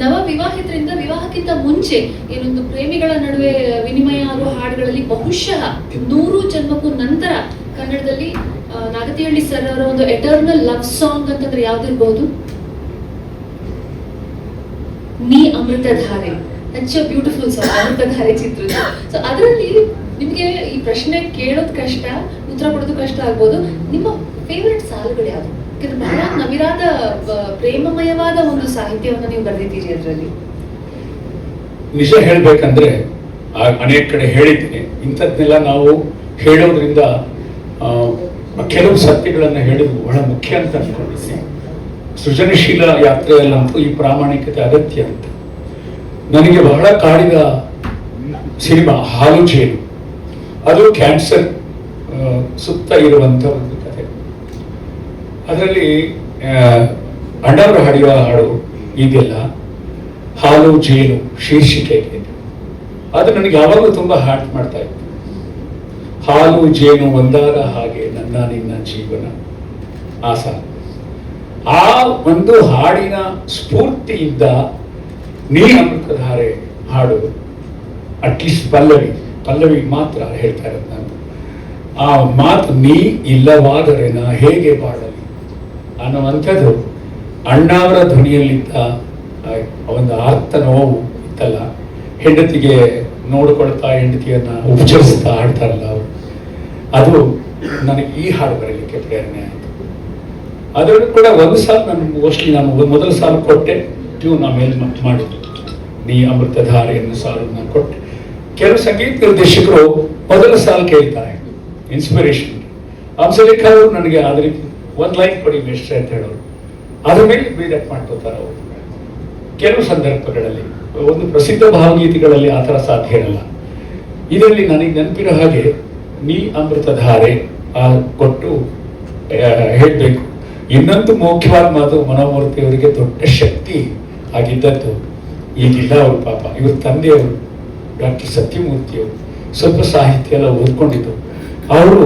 ನವ ವಿವಾಹಿತರಿಂದ ವಿವಾಹಕ್ಕಿಂತ ಮುಂಚೆ ಏನೊಂದು ಪ್ರೇಮಿಗಳ ನಡುವೆ ವಿನಿಮಯ ಆಗುವ ಹಾಡುಗಳಲ್ಲಿ ಬಹುಶಃ 100 ಜನ್ಮಕ್ಕೂ ನಂತರ ಕನ್ನಡದಲ್ಲಿ ನಾಗತಿಹಳ್ಳಿ ಸರ್ ಅವರ ಒಂದು ಎಟರ್ನಲ್ ಲವ್ ಸಾಂಗ್ ಅಂತಂದ್ರೆ ಯಾವ್ದಿರ್ಬಹುದು? ನೀ Amruthadhaare. Such a beautiful song, Amruthadhaare ಚಿತ್ರದ. ಸೊ ಅದರಲ್ಲಿ ನಿಮ್ಗೆ ಈ ಪ್ರಶ್ನೆ ಕೇಳೋದು ಕಷ್ಟ, ಉತ್ತರ ಕೊಡೋದು ಕಷ್ಟ ಆಗ್ಬೋದು. ನಿಮ್ಮ ಫೇವರೆಟ್ ಸಾಲುಗಳು ಯಾವುದು? ಯಾಕಂದ್ರೆ ಬಹಳ ನವಿರಾದ ಪ್ರೇಮಮಯವಾದ ಒಂದು ಸಾಹಿತ್ಯವನ್ನು ನೀವು ಬರೆದಿದ್ದೀರಿ ಅದರಲ್ಲಿ. ನಿಜ ಹೇಳ್ಬೇಕಂದ್ರೆ ಅನೇಕ ಕಡೆ ಹೇಳಿದ್ದೀನಿ, ಇಂಥದ್ನೆಲ್ಲ ನಾವು ಹೇಳೋದ್ರಿಂದ ಕೆಲವು ಸತ್ಯಗಳನ್ನ ಹೇಳೋದು ಬಹಳ ಮುಖ್ಯ ಅಂತ ಅನ್ಕೊಂಡಿದ್ದೀನಿ. ಸೃಜನಶೀಲ ಯಾತ್ರೆಯಲ್ಲಂತೂ ಈ ಪ್ರಾಮಾಣಿಕತೆ ಅಗತ್ಯ ಅಂತ. ನನಗೆ ಬಹಳ ಕಾಡಿದ ಸಿನಿಮಾ ಹಾಲು ಜೇನು. ಅದು ಕ್ಯಾನ್ಸರ್ ಸುತ್ತ ಇರುವಂತ ಒಂದು ಕಥೆ. ಅದರಲ್ಲಿ ಅಣ್ಣವರು ಹಾಡಿರೋ ಹಾಡು ಇದೆಲ್ಲ ಹಾಲು ಜೇನು ಶೀರ್ಷಿಕೆ. ಅದು ನನಗೆ ಯಾವಾಗಲೂ ತುಂಬಾ ಹಾರ್ಟ್ ಮಾಡ್ತಾ ಇತ್ತು. ಹಾಲು ಜೇನು ಒಂದಾದ ಹಾಗೆ ನನ್ನ ನಿನ್ನ ಜೀವನ. ಆ ಸಾಲು, ಆ ಒಂದು ಹಾಡಿನ ಸ್ಫೂರ್ತಿಯಿಂದ ನೀ ಅಮೃತಧಾರೆ ಹಾಡು, ಅಟ್ಲೀಸ್ಟ್ ಪಲ್ಲವಿ ಮಾತ್ರ ಹೇಳ್ತಾ ಇರೋದು ನಾನು. ಆ ಮಾತು ನೀ ಇಲ್ಲವಾದರೆ ನಾ ಹೇಗೆ ಬಾಳಲಿ ಅನ್ನುವಂಥದ್ದು ಅಣ್ಣಾವರ ಧ್ವನಿಯಲ್ಲಿದ್ದ ಒಂದು ಆರ್ತ ನೋವು ಇತ್ತಲ್ಲ, ಹೆಂಡತಿಗೆ ನೋಡ್ಕೊಳ್ತಾ ಹೆಂಡತಿಯನ್ನ ಉಪಚರಿಸ್ತಾ ಹಾಡ್ತಾರಲ್ಲ ಅವರು, ಅದು ನನಗೆ ಈ ಹಾಡು ಬರಲಿಕ್ಕೆ ಪ್ರೇರಣೆ ಆಯಿತು. ಅದರಲ್ಲೂ ಕೂಡ ಒಂದು ಸಾಲು ನಾನು ಮೊದಲ ಸಾಲು ಕೊಟ್ಟೆ, ಟ್ಯೂನ್ ಆಮೇಲೆ ಮಾಡಿದ್ದು ನೀ ಅಮೃತಧಾರೆಯನ್ನು ಸಾಲು ನಾನು ಕೊಟ್ಟೆ. ಕೆಲವು ಸಂಗೀತ ನಿರ್ದೇಶಕರು ಮೊದಲ ಸಾಲು ಕೇಳ್ತಾರೆ ಇನ್ಸ್ಪಿರೇಷನ್. ಹಂಸಲೇಖ ಅವರು ನನಗೆ ಅದ ರೀತಿ ಒಂದು ಲೈನ್ ಕೊಡಿ ಮೇಷ್ಟ್ರೆ ಅಂತ ಹೇಳೋರು, ಅದ್ರ ಮೇಲೆ ಬಿಲ್ಡಪ್ ಮಾಡ್ಕೋತಾರೆ ಅವರು. ಕೆಲವು ಸಂದರ್ಭಗಳಲ್ಲಿ ಒಂದು ಪ್ರಸಿದ್ಧ ಭಾವಗೀತೆಗಳಲ್ಲಿ ಆ ಥರ ಸಾಧ್ಯ ಇರಲ್ಲ. ಇದರಲ್ಲಿ ನನಗೆ ನೆನಪಿರೋ ಹಾಗೆ ನೀ ಅಮೃತಧಾರೆ ಕೊಟ್ಟು ಹೇಳಬೇಕು. ಇನ್ನೊಂದು ಮುಖ್ಯವಾದ ಮಾತು, ಮನೋಮೂರ್ತಿ ಅವರಿಗೆ ದೊಡ್ಡ ಶಕ್ತಿ ಆಗಿದ್ದದ್ದು ಈಗಿಲ್ಲ ಅವರು. ಪಾಪ ಇವ್ರ ತಂದೆಯವರು ಡಾಕ್ಟರ್ ಸತ್ಯಮೂರ್ತಿಯವರು ಸ್ವಲ್ಪ ಸಾಹಿತ್ಯ ಎಲ್ಲ ಓದ್ಕೊಂಡಿದ್ದು. ಅವರು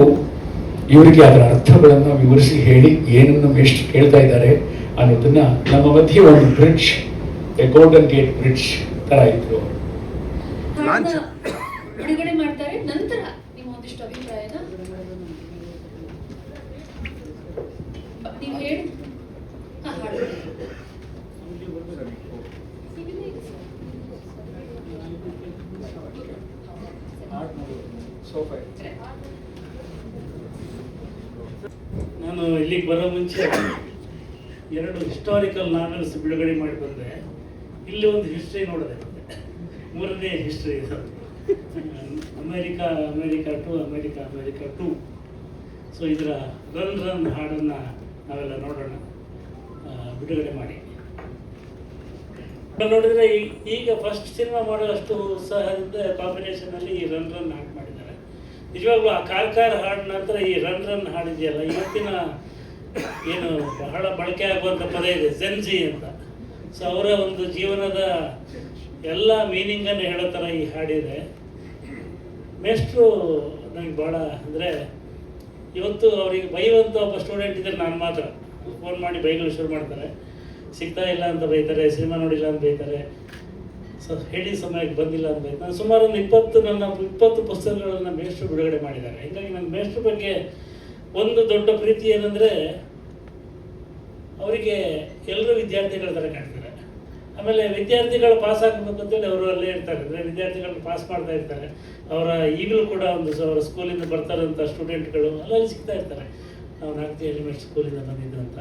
ಇವರಿಗೆ ಅದರ ಅರ್ಥಗಳನ್ನು ವಿವರಿಸಿ ಹೇಳಿ ಏನನ್ನು ಎಷ್ಟು ಕೇಳ್ತಾ ಇದ್ದಾರೆ ಅನ್ನೋದನ್ನ ನಮ್ಮ ಮಧ್ಯೆ ಒಂದು ಬ್ರಿಡ್ಜ್, ಗೋಲ್ಡನ್ ಗೇಟ್ ಬ್ರಿಡ್ಜ್ ತರ ಇದ್ರು. ಬಿಡುಗಡೆ ಮಾಡ್ತಾರೆ, ನಂತರ ನಿಮ್ಮ ಒಂದಿಷ್ಟು ಅಭಿಪ್ರಾಯನ ನೀವು ಹೇಳಿ. ನಾನು ಇಲ್ಲಿಗೆ ಬರೋ ಮುಂಚೆ 2 ಹಿಸ್ಟಾರಿಕಲ್ ನಾವೆಲ್ಸ್ ಬಿಡುಗಡೆ ಮಾಡಿ ಬಂದೆ. ಇಲ್ಲಿ ಒಂದು ಹಿಸ್ಟ್ರಿ ನೋಡಿದೆ. ಮೂರನೇ ಹಿಸ್ಟ್ರಿ ಇದು. America two. ಸೊ ಇದರ ರನ್ ಹಾಡನ್ನು ನಾವೆಲ್ಲ ನೋಡೋಣ, ಬಿಡುಗಡೆ ಮಾಡಿ. ನೋಡಿದರೆ ಈಗ ಫಸ್ಟ್ ಸಿನಿಮಾ ಮಾಡುವಷ್ಟು ಉತ್ಸಾಹದಿಂದ ಕಾಂಬಿನೇಷನಲ್ಲಿ ಈ ರನ್ ಹಾಡು ಮಾಡಿದ್ದಾರೆ. ನಿಜವಾಗ್ಲೂ ಆ ಕಾರ್ ಹಾಡಿನ ನಂತರ ಈ ರನ್ ಹಾಡಿದೆಯಲ್ಲ, ಇವತ್ತಿನ ಏನು ಬಹಳ ಬಳಕೆ ಆಗುವಂಥ ಪದ ಇದೆ ಜೆನ್ಜಿ ಅಂತ. ಸೊ ಅವರ ಒಂದು ಜೀವನದ ಎಲ್ಲ ಮೀನಿಂಗನ್ನು ಹೇಳೋ ಥರ ಈ ಹಾಡಿದೆ. ಮೇಷ್ಟ್ರು ನನಗೆ ಭಾಳ ಅಂದರೆ, ಇವತ್ತು ಅವರಿಗೆ ಬೈಯುವಂಥ ಒಬ್ಬ ಸ್ಟೂಡೆಂಟ್ ಇದ್ದರೆ ನಾನು ಮಾತ್ರ. ಫೋನ್ ಮಾಡಿ ಬೈಗಳು ಶುರು ಮಾಡ್ತಾರೆ, ಸಿಗ್ತಾ ಇಲ್ಲ ಅಂತ ಬೈತಾರೆ, ಸಿನಿಮಾ ನೋಡಿಲ್ಲ ಅಂತ ಬೈತಾರೆ, ಹೇಳಿ ಸಮಯಕ್ಕೆ ಬಂದಿಲ್ಲ ಅಂತ ಬೈತಾರೆ. ನಾನು ಸುಮಾರು ಒಂದು 20 ಪುಸ್ತಕಗಳನ್ನು ಮೇಷ್ಟ್ರು ಬಿಡುಗಡೆ ಮಾಡಿದ್ದಾರೆ. ಹೀಗಾಗಿ ನನ್ನ ಮೇಷ್ಟ್ರ ಬಗ್ಗೆ ಒಂದು ದೊಡ್ಡ ಪ್ರೀತಿ ಏನಂದರೆ, ಅವರಿಗೆ ಎಲ್ಲರೂ ವಿದ್ಯಾರ್ಥಿಗಳ ಥರ ಕಾಣ್ತಾರೆ. ಆಮೇಲೆ ವಿದ್ಯಾರ್ಥಿಗಳು ಪಾಸ್ ಆಗಬೇಕು ಅಂತೇಳಿ ಅವರು ಅಲ್ಲೇ ಇರ್ತಾರೆ, ಅಂದರೆ ವಿದ್ಯಾರ್ಥಿಗಳನ್ನ ಪಾಸ್ ಮಾಡ್ತಾ ಇರ್ತಾರೆ. ಅವರ ಈಗಲೂ ಕೂಡ ಅವರ ಸ್ಕೂಲಿಂದ ಬರ್ತಾರಂಥ ಸ್ಟೂಡೆಂಟ್ಗಳು ಅಲ್ಲಲ್ಲಿ ಸಿಗ್ತಾ ಇರ್ತಾರೆ, ನಾವು ನಾಲ್ಕು ಎಲಿಮೆಂಟ್ ಸ್ಕೂಲಿಂದ ಬಂದಿದ್ದು ಅಂತ.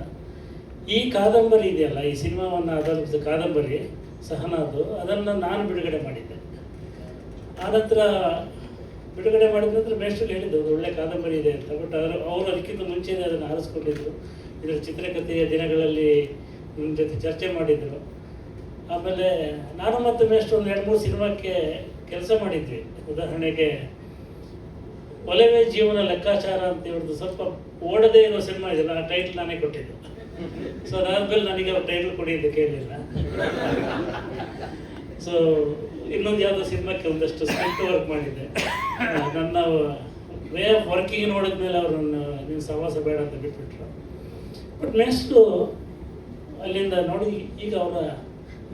ಈ ಕಾದಂಬರಿ ಇದೆಯಲ್ಲ, ಈ ಸಿನಿಮಾವನ್ನು ಆಧರಿಸಿದ ಕಾದಂಬರಿ ಸಹನಾದು, ಅದನ್ನು ನಾನು ಬಿಡುಗಡೆ ಮಾಡಿದ್ದೆ. ಆನಂತರ ಬಿಡುಗಡೆ ಮಾಡಿದ ನಂತರ ಮೇಷ್ಟ್ರಿಗೆ ಹೇಳಿದ್ದು ಅದು ಒಳ್ಳೆ ಕಾದಂಬರಿ ಇದೆ ಅಂತ. ಬಟ್ ಅವರು ಅದಕ್ಕಿಂತ ಮುಂಚೆನೇ ಅದನ್ನು ಆರಿಸ್ಕೊಂಡಿದ್ರು. ಇದರ ಚಿತ್ರಕಥೆಯ ದಿನಗಳಲ್ಲಿ ನಿಮ್ಮ ಜೊತೆ ಚರ್ಚೆ ಮಾಡಿದರು. ಆಮೇಲೆ ನಾನು ಮತ್ತು ಮೇಷ್ಟ್ರು ಒಂದು 2-3 ಸಿನಿಮಾಕ್ಕೆ ಕೆಲಸ ಮಾಡಿದ್ವಿ. ಉದಾಹರಣೆಗೆ ಒಲವೇ ಜೀವನ ಲೆಕ್ಕಾಚಾರ ಅಂತ ಇವ್ರದ್ದು ಸ್ವಲ್ಪ ಓಡದೇ ಇರೋ ಸಿನಿಮಾ ಇದೆಯಲ್ಲ, ಆ ಟೈಟ್ಲ್ ನಾನೇ ಕೊಟ್ಟಿದ್ದು. ಸೊ ಅದಾದ್ಮೇಲೆ ನನಗೆ ಅವ್ರ ಟೈಟ್ಲ್ ಕೊಡಿ ಅಂತ ಕೇಳಲಿಲ್ಲ. ಸೊ ಇನ್ನೊಂದು ಯಾವುದೋ ಸಿನಿಮಾಕ್ಕೆ ಒಂದಷ್ಟು ಸ್ಕ್ರಿಪ್ಟ್ ವರ್ಕ್ ಮಾಡಿದ್ದೆ. ನನ್ನ ವೇ ಆಫ್ ವರ್ಕಿಂಗ್ ನೋಡಿದ್ಮೇಲೆ ಅವ್ರನ್ನ ನೀವು ಸಹವಾಸ ಬೇಡ ಅಂತ ಬಿಟ್ಬಿಟ್ರು. ಬಟ್ ನೆಕ್ಸ್ಟು ಅಲ್ಲಿಂದ ನೋಡಿ, ಈಗ ಅವರ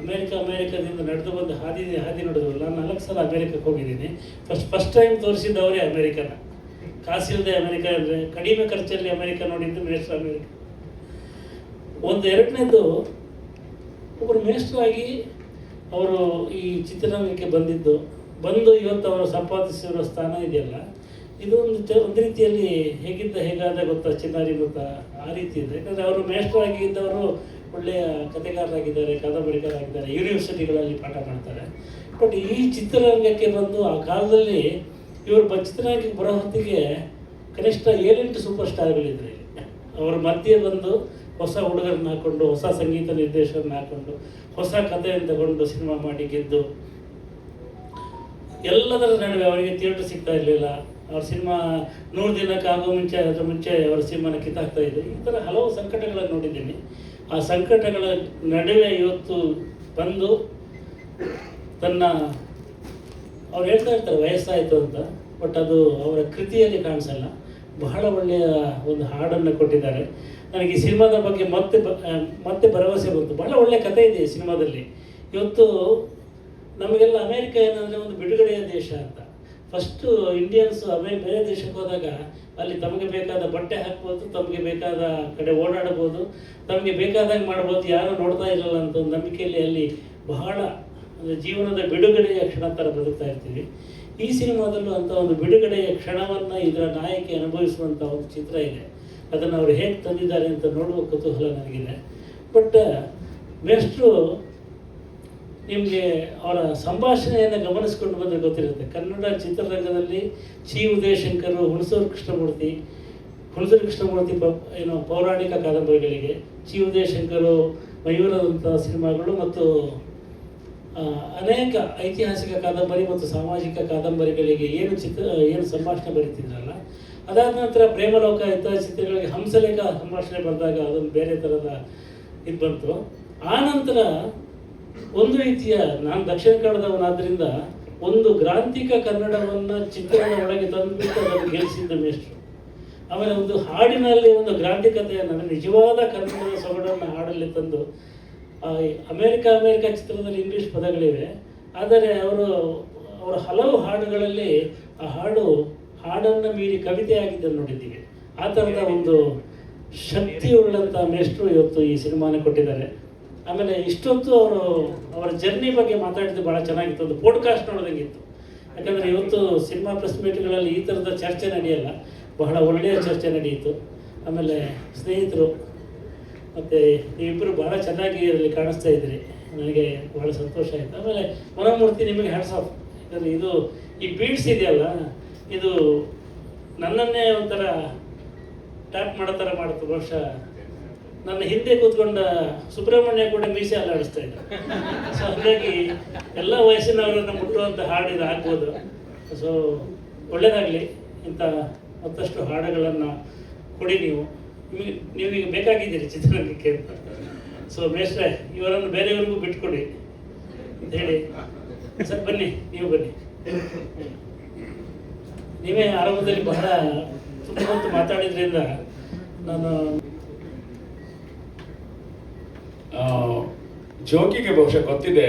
ಅಮೇರಿಕಾದಿಂದ ನಡೆದು ಬಂದು ಹಾದಿ ನೋಡಿದ್ರಲ್ಲ. ನಾನು 4 ಸಲ ಅಮೇರಿಕಕ್ಕೆ ಹೋಗಿದ್ದೀನಿ. ಫಸ್ಟ್ ಟೈಮ್ ತೋರಿಸಿದ್ದು ಅವರೇ ಅಮೇರಿಕನ. ಕಾಸಿಲ್ಲದೆ ಅಮೇರಿಕ ಅಂದರೆ ಕಡಿಮೆ ಖರ್ಚಲ್ಲಿ ಅಮೇರಿಕ ನೋಡಿದ್ದು ಮೇಷ್ಟ್ರು ಅಮೇರಿಕ. ಒಂದು ಎರಡನೇದು, ಒಬ್ಬರು ಮೇಷ್ಟ್ರಾಗಿ ಅವರು ಈ ಚಿತ್ರರಂಗಕ್ಕೆ ಬಂದು ಇವತ್ತು ಅವರು ಸಂಪಾದಿಸಿರೋ ಸ್ಥಾನ ಇದೆಯಲ್ಲ, ಇದು ಒಂದು ರೀತಿಯಲ್ಲಿ ಹೇಗಾದ ಗೊತ್ತಾ, ಚಿನ್ನಾರಿ ಗೊತ್ತಾ, ಆ ರೀತಿ ಇದೆ. ಯಾಕಂದರೆ ಅವರು ಮೇಷ್ಟ್ರಾಗಿ ಇದ್ದವರು ಒಳ್ಳೆಯ ಕಥೆಗಾರರಾಗಿದ್ದಾರೆ, ಕಾದಂಬರಿಗಾರರಾಗಿದ್ದಾರೆ, ಯೂನಿವರ್ಸಿಟಿಗಳಲ್ಲಿ ಪಾಠ ಮಾಡ್ತಾರೆ. ಬಟ್ ಈ ಚಿತ್ರರಂಗಕ್ಕೆ ಬಂದು ಆ ಕಾಲದಲ್ಲಿ ಇವರು ಚಿತ್ರರಂಗಕ್ಕೆ ಬರೋ ಹೊತ್ತಿಗೆ ಕನಿಷ್ಠ 7-8 ಸೂಪರ್ ಸ್ಟಾರ್ಗಳಿದ್ರು. ಅವ್ರ ಮಧ್ಯೆ ಬಂದು ಹೊಸ ಹುಡುಗರನ್ನ ಹಾಕ್ಕೊಂಡು, ಹೊಸ ಸಂಗೀತ ನಿರ್ದೇಶಕರನ್ನ ಹಾಕ್ಕೊಂಡು, ಹೊಸ ಕಥೆಯನ್ನು ತಗೊಂಡು ಸಿನಿಮಾ ಮಾಡಿ ಗೆದ್ದು, ಎಲ್ಲದರ ನಡುವೆ ಅವರಿಗೆ ಥಿಯೇಟ್ರ್ ಸಿಗ್ತಾ ಇರಲಿಲ್ಲ. ಅವ್ರ ಸಿನಿಮಾ 100 ದಿನಕ್ಕೆ ಅದರ ಮುಂಚೆ ಅವರ ಸಿನಿಮಾನ ಕಿತ್ತಾಕ್ತಾ ಇದ್ರು. ಈ ಥರ ಹಲವು ಸಂಕಟಗಳನ್ನು ನೋಡಿದ್ದೀನಿ. ಆ ಸಂಕಟಗಳ ನಡುವೆ ಇವತ್ತು ಬಂದು ಅವ್ರು ಹೇಳ್ತಾ ಇರ್ತಾರೆ ವಯಸ್ಸಾಯಿತು ಅಂತ, ಬಟ್ ಅದು ಅವರ ಕೃತಿಯಲ್ಲಿ ಕಾಣಿಸಲ್ಲ. ಬಹಳ ಒಳ್ಳೆಯ ಒಂದು ಹಾಡನ್ನು ಕೊಟ್ಟಿದ್ದಾರೆ. ನನಗೆ ಈ ಸಿನಿಮಾದ ಬಗ್ಗೆ ಮತ್ತೆ ಭರವಸೆ ಬಂತು. ಬಹಳ ಒಳ್ಳೆಯ ಕಥೆ ಇದೆ ಈ ಸಿನಿಮಾದಲ್ಲಿ. ಇವತ್ತು ನಮಗೆಲ್ಲ ಅಮೇರಿಕ ಏನಂದರೆ ಒಂದು ಬಿಡುಗಡೆಯ ದೇಶ ಅಂತ. ಫಸ್ಟು ಇಂಡಿಯನ್ಸು ಬೇರೆ ದೇಶಕ್ಕೆ ಹೋದಾಗ ಅಲ್ಲಿ ತಮಗೆ ಬೇಕಾದ ಬಟ್ಟೆ ಹಾಕ್ಬೋದು, ತಮಗೆ ಬೇಕಾದ ಕಡೆ ಓಡಾಡ್ಬೋದು, ತಮಗೆ ಬೇಕಾದಾಗ ಮಾಡ್ಬೋದು, ಯಾರೂ ನೋಡ್ತಾ ಇರಲ್ಲ ಅಂತ ಒಂದು ನಂಬಿಕೆಯಲ್ಲಿ ಅಲ್ಲಿ ಬಹಳ ಜೀವನದ ಬಿಡುಗಡೆಯ ಕ್ಷಣ ಥರ ಬದುಕ್ತಾ ಇರ್ತೀವಿ. ಈ ಸಿನಿಮಾದಲ್ಲೂ ಅಂಥ ಒಂದು ಬಿಡುಗಡೆಯ ಕ್ಷಣವನ್ನು ಇದರ ನಾಯಕಿ ಅನುಭವಿಸುವಂಥ ಒಂದು ಚಿತ್ರ ಇದೆ. ಅದನ್ನು ಅವರು ಹೇಗೆ ತಂದಿದ್ದಾರೆ ಅಂತ ನೋಡುವ ಕುತೂಹಲ ನನಗಿದೆ. ಬಟ್ ಮೇಷ್ಟ್ರು ನಿಮಗೆ ಅವರ ಸಂಭಾಷಣೆಯನ್ನು ಗಮನಿಸ್ಕೊಂಡು ಬಂದರೆ ಗೊತ್ತಿರುತ್ತೆ. ಕನ್ನಡ ಚಿತ್ರರಂಗದಲ್ಲಿ ಚಿ ಉದಯಶಂಕರ್, ಹುಣಸೂರು ಕೃಷ್ಣಮೂರ್ತಿ ಪೌರಾಣಿಕ ಕಾದಂಬರಿಗಳಿಗೆ, ಚಿ ಉದಯಶಂಕರು ಮಯೂರದಂಥ ಸಿನಿಮಾಗಳು ಮತ್ತು ಅನೇಕ ಐತಿಹಾಸಿಕ ಕಾದಂಬರಿ ಮತ್ತು ಸಾಮಾಜಿಕ ಕಾದಂಬರಿಗಳಿಗೆ ಏನು ಸಂಭಾಷಣೆ ಬರೀತಿದ್ರಲ್ಲ, ಅದಾದ ನಂತರ ಪ್ರೇಮಲೋಕ ಇತ್ಯಾದಿ ಚಿತ್ರಗಳಿಗೆ ಹಂಸಲೇಖ ಸಂಭಾಷಣೆ ಬಂದಾಗ ಅದೊಂದು ಬೇರೆ ಥರದ ಇದು ಬಂತು. ಆ ನಂತರ ಒಂದು ರೀತಿಯ, ನಾನು ದಕ್ಷಿಣ ಕನ್ನಡದವನಾದ್ದರಿಂದ ಒಂದು ಗ್ರಾಂಥಿಕ ಕನ್ನಡವನ್ನು ಚಿತ್ರದ ಒಳಗೆ ತಂದುಬಿಟ್ಟು ಅದನ್ನು ಗೆಲ್ಲಿಸಿದ್ದ ಮೇಷ್ಟ್ರು. ಆಮೇಲೆ ಒಂದು ಹಾಡಿನಲ್ಲಿ ಒಂದು ಗ್ರಾಂಥಿಕತೆಯನ್ನು, ನಿಜವಾದ ಕನ್ನಡದ ಸೊಗಡನ್ನು ಹಾಡಲ್ಲಿ ತಂದು, ಅಮೇರಿಕ ಚಿತ್ರದಲ್ಲಿ ಇಂಗ್ಲೀಷ್ ಪದಗಳಿವೆ, ಆದರೆ ಅವರ ಹಲವು ಹಾಡುಗಳಲ್ಲಿ ಆ ಹಾಡನ್ನು ಮೀರಿ ಕವಿತೆ ಆಗಿದ್ದನ್ನು ನೋಡಿದ್ದೀವಿ. ಆ ಥರದ ಒಂದು ಶಕ್ತಿಯುಳ್ಳಂಥ ಮೇಷ್ಟ್ರು ಇವತ್ತು ಈ ಸಿನಿಮಾನ ಕೊಟ್ಟಿದ್ದಾರೆ. ಆಮೇಲೆ ಇಷ್ಟೊತ್ತು ಅವರ ಜರ್ನಿ ಬಗ್ಗೆ ಮಾತಾಡಿದ್ದು ಭಾಳ ಚೆನ್ನಾಗಿತ್ತು. ಒಂದು ಪೋಡ್ಕಾಸ್ಟ್ ನೋಡೋದಂಗಿತ್ತು. ಯಾಕಂದರೆ ಇವತ್ತು ಸಿನಿಮಾ ಪ್ರೆಸ್ ಮೀಟ್ಗಳಲ್ಲಿ ಈ ಥರದ ಚರ್ಚೆ ನಡೆಯಲ್ಲ, ಬಹಳ ಒಳ್ಳೆಯ ಚರ್ಚೆ ನಡೆಯಿತು. ಆಮೇಲೆ ಸ್ನೇಹಿತರು ಮತ್ತು ನೀವಿಬ್ಬರು ಭಾಳ ಚೆನ್ನಾಗಿ ಅದರಲ್ಲಿ ಕಾಣಿಸ್ತಾ ಇದ್ರಿ. ನನಗೆ ಭಾಳ ಸಂತೋಷ ಆಯಿತು. ಆಮೇಲೆ ಮನೋಮೂರ್ತಿ, ನಿಮಗೆ ಹ್ಯಾಂಡ್ಸ್ ಆಫ್. ಯಾಕಂದರೆ ಇದು ಈ ಬೀಡ್ಸ್ ಇದೆಯಲ್ಲ, ಇದು ನನ್ನನ್ನೇ ಒಂಥರ ಟ್ಯಾಪ್ ಮಾಡೋ ಥರ ಮಾಡುತ್ತೆ. ಬಹುಶಃ ನನ್ನ ಹಿಂದೆ ಕೂತ್ಕೊಂಡ ಸುಬ್ರಹ್ಮಣ್ಯ ಕೂಡ ಮೀಸೆ ಅಲ್ಲಾಡಿಸ್ತಾ ಇದ್ದ. ಸೊ ಹಾಗಾಗಿ ಎಲ್ಲ ವಯಸ್ಸಿನವರನ್ನು ಮುಟ್ಟುವಂಥ ಹಾಡು ಇದು ಆಗ್ಬೋದು. ಸೊ ಒಳ್ಳೆಯದಾಗಲಿ. ಇಂಥ ಮತ್ತಷ್ಟು ಹಾಡುಗಳನ್ನು ಕೊಡಿ. ನೀವೀಗ ಬೇಕಾಗಿದ್ದೀರಿ ಚಿತ್ರರಂಗಕ್ಕೆ ಅಂತ. ಸೊ ಮೇಷ್ಟ್ರೆ, ಇವರನ್ನು ಬೇರೆಯವ್ರಿಗೂ ಬಿಟ್ಕೊಡಿ ಅಂತ ಹೇಳಿ. ಸರ್ ಬನ್ನಿ, ನೀವು ಬನ್ನಿ. ನೀವೇ ಆರಂಭದಲ್ಲಿ ಬಹಳ ತುಂಬ ಹೊತ್ತು ಮಾತಾಡಿದ್ರಿಂದ ನಾನು ಜೋಗಿಗೆ ಬಹುಶಃ ಗೊತ್ತಿದೆ,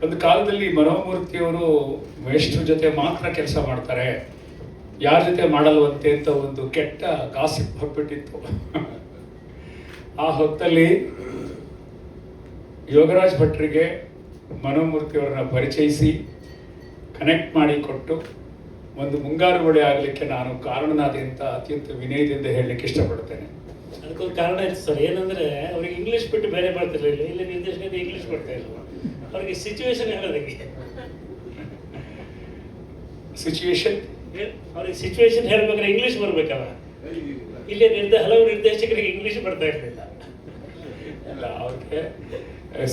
ಒಂದು ಕಾಲದಲ್ಲಿ ಮನೋಮೂರ್ತಿಯವರು ಮೇಷ್ಟ್ರ ಜೊತೆ ಮಾತ್ರ ಕೆಲಸ ಮಾಡ್ತಾರೆ, ಯಾರ ಜೊತೆ ಮಾಡಲ್ವಂತೆ ಅಂತ ಒಂದು ಕೆಟ್ಟ ಗಾಸಿಪ್ ಹೊರಬಿಟ್ಟಿತ್ತು. ಆ ಹೊತ್ತಲ್ಲಿ ಯೋಗರಾಜ್ ಭಟ್ರಿಗೆ ಮನೋಮೂರ್ತಿಯವರನ್ನ ಪರಿಚಯಿಸಿ ಕನೆಕ್ಟ್ ಮಾಡಿ ಕೊಟ್ಟು ಒಂದು ಮುಂಗಾರು ಮಳೆ ಆಗಲಿಕ್ಕೆ ನಾನು ಕಾರಣನಾದೆ ಅಂತ ಅತ್ಯಂತ ವಿನಯದಿಂದ ಹೇಳಲಿಕ್ಕೆ ಇಷ್ಟಪಡ್ತೇನೆ. ಅದಕ್ಕೊಂದು ಕಾರಣ ಇತ್ತು ಸರ್. ಏನಂದರೆ ಅವ್ರಿಗೆ ಇಂಗ್ಲೀಷ್ ಬಿಟ್ಟು ಬೇರೆ ಬರ್ತಿರ್ಲಿಲ್ಲ. ಇಲ್ಲಿ ನಿರ್ದೇಶಕರಿಗೆ ಇಂಗ್ಲೀಷ್ ಬರ್ತಾ ಇಲ್ಲ. ಅವ್ರಿಗೆ ಸಿಚುವೇಶನ್ ಹೇಳೋದಕ್ಕೆ ಅವ್ರಿಗೆ ಸಿಚುವೇಶನ್ ಹೇಳ್ಬೇಕಾದ್ರೆ ಇಂಗ್ಲೀಷ್ ಬರ್ಬೇಕಲ್ಲ. ಇಲ್ಲಿ ಹಲವು ನಿರ್ದೇಶಕರಿಗೆ ಇಂಗ್ಲೀಷ್ ಬರ್ತಾ ಇರಲಿಲ್ಲ. ಅಲ್ಲ, ಅವ್ರಿಗೆ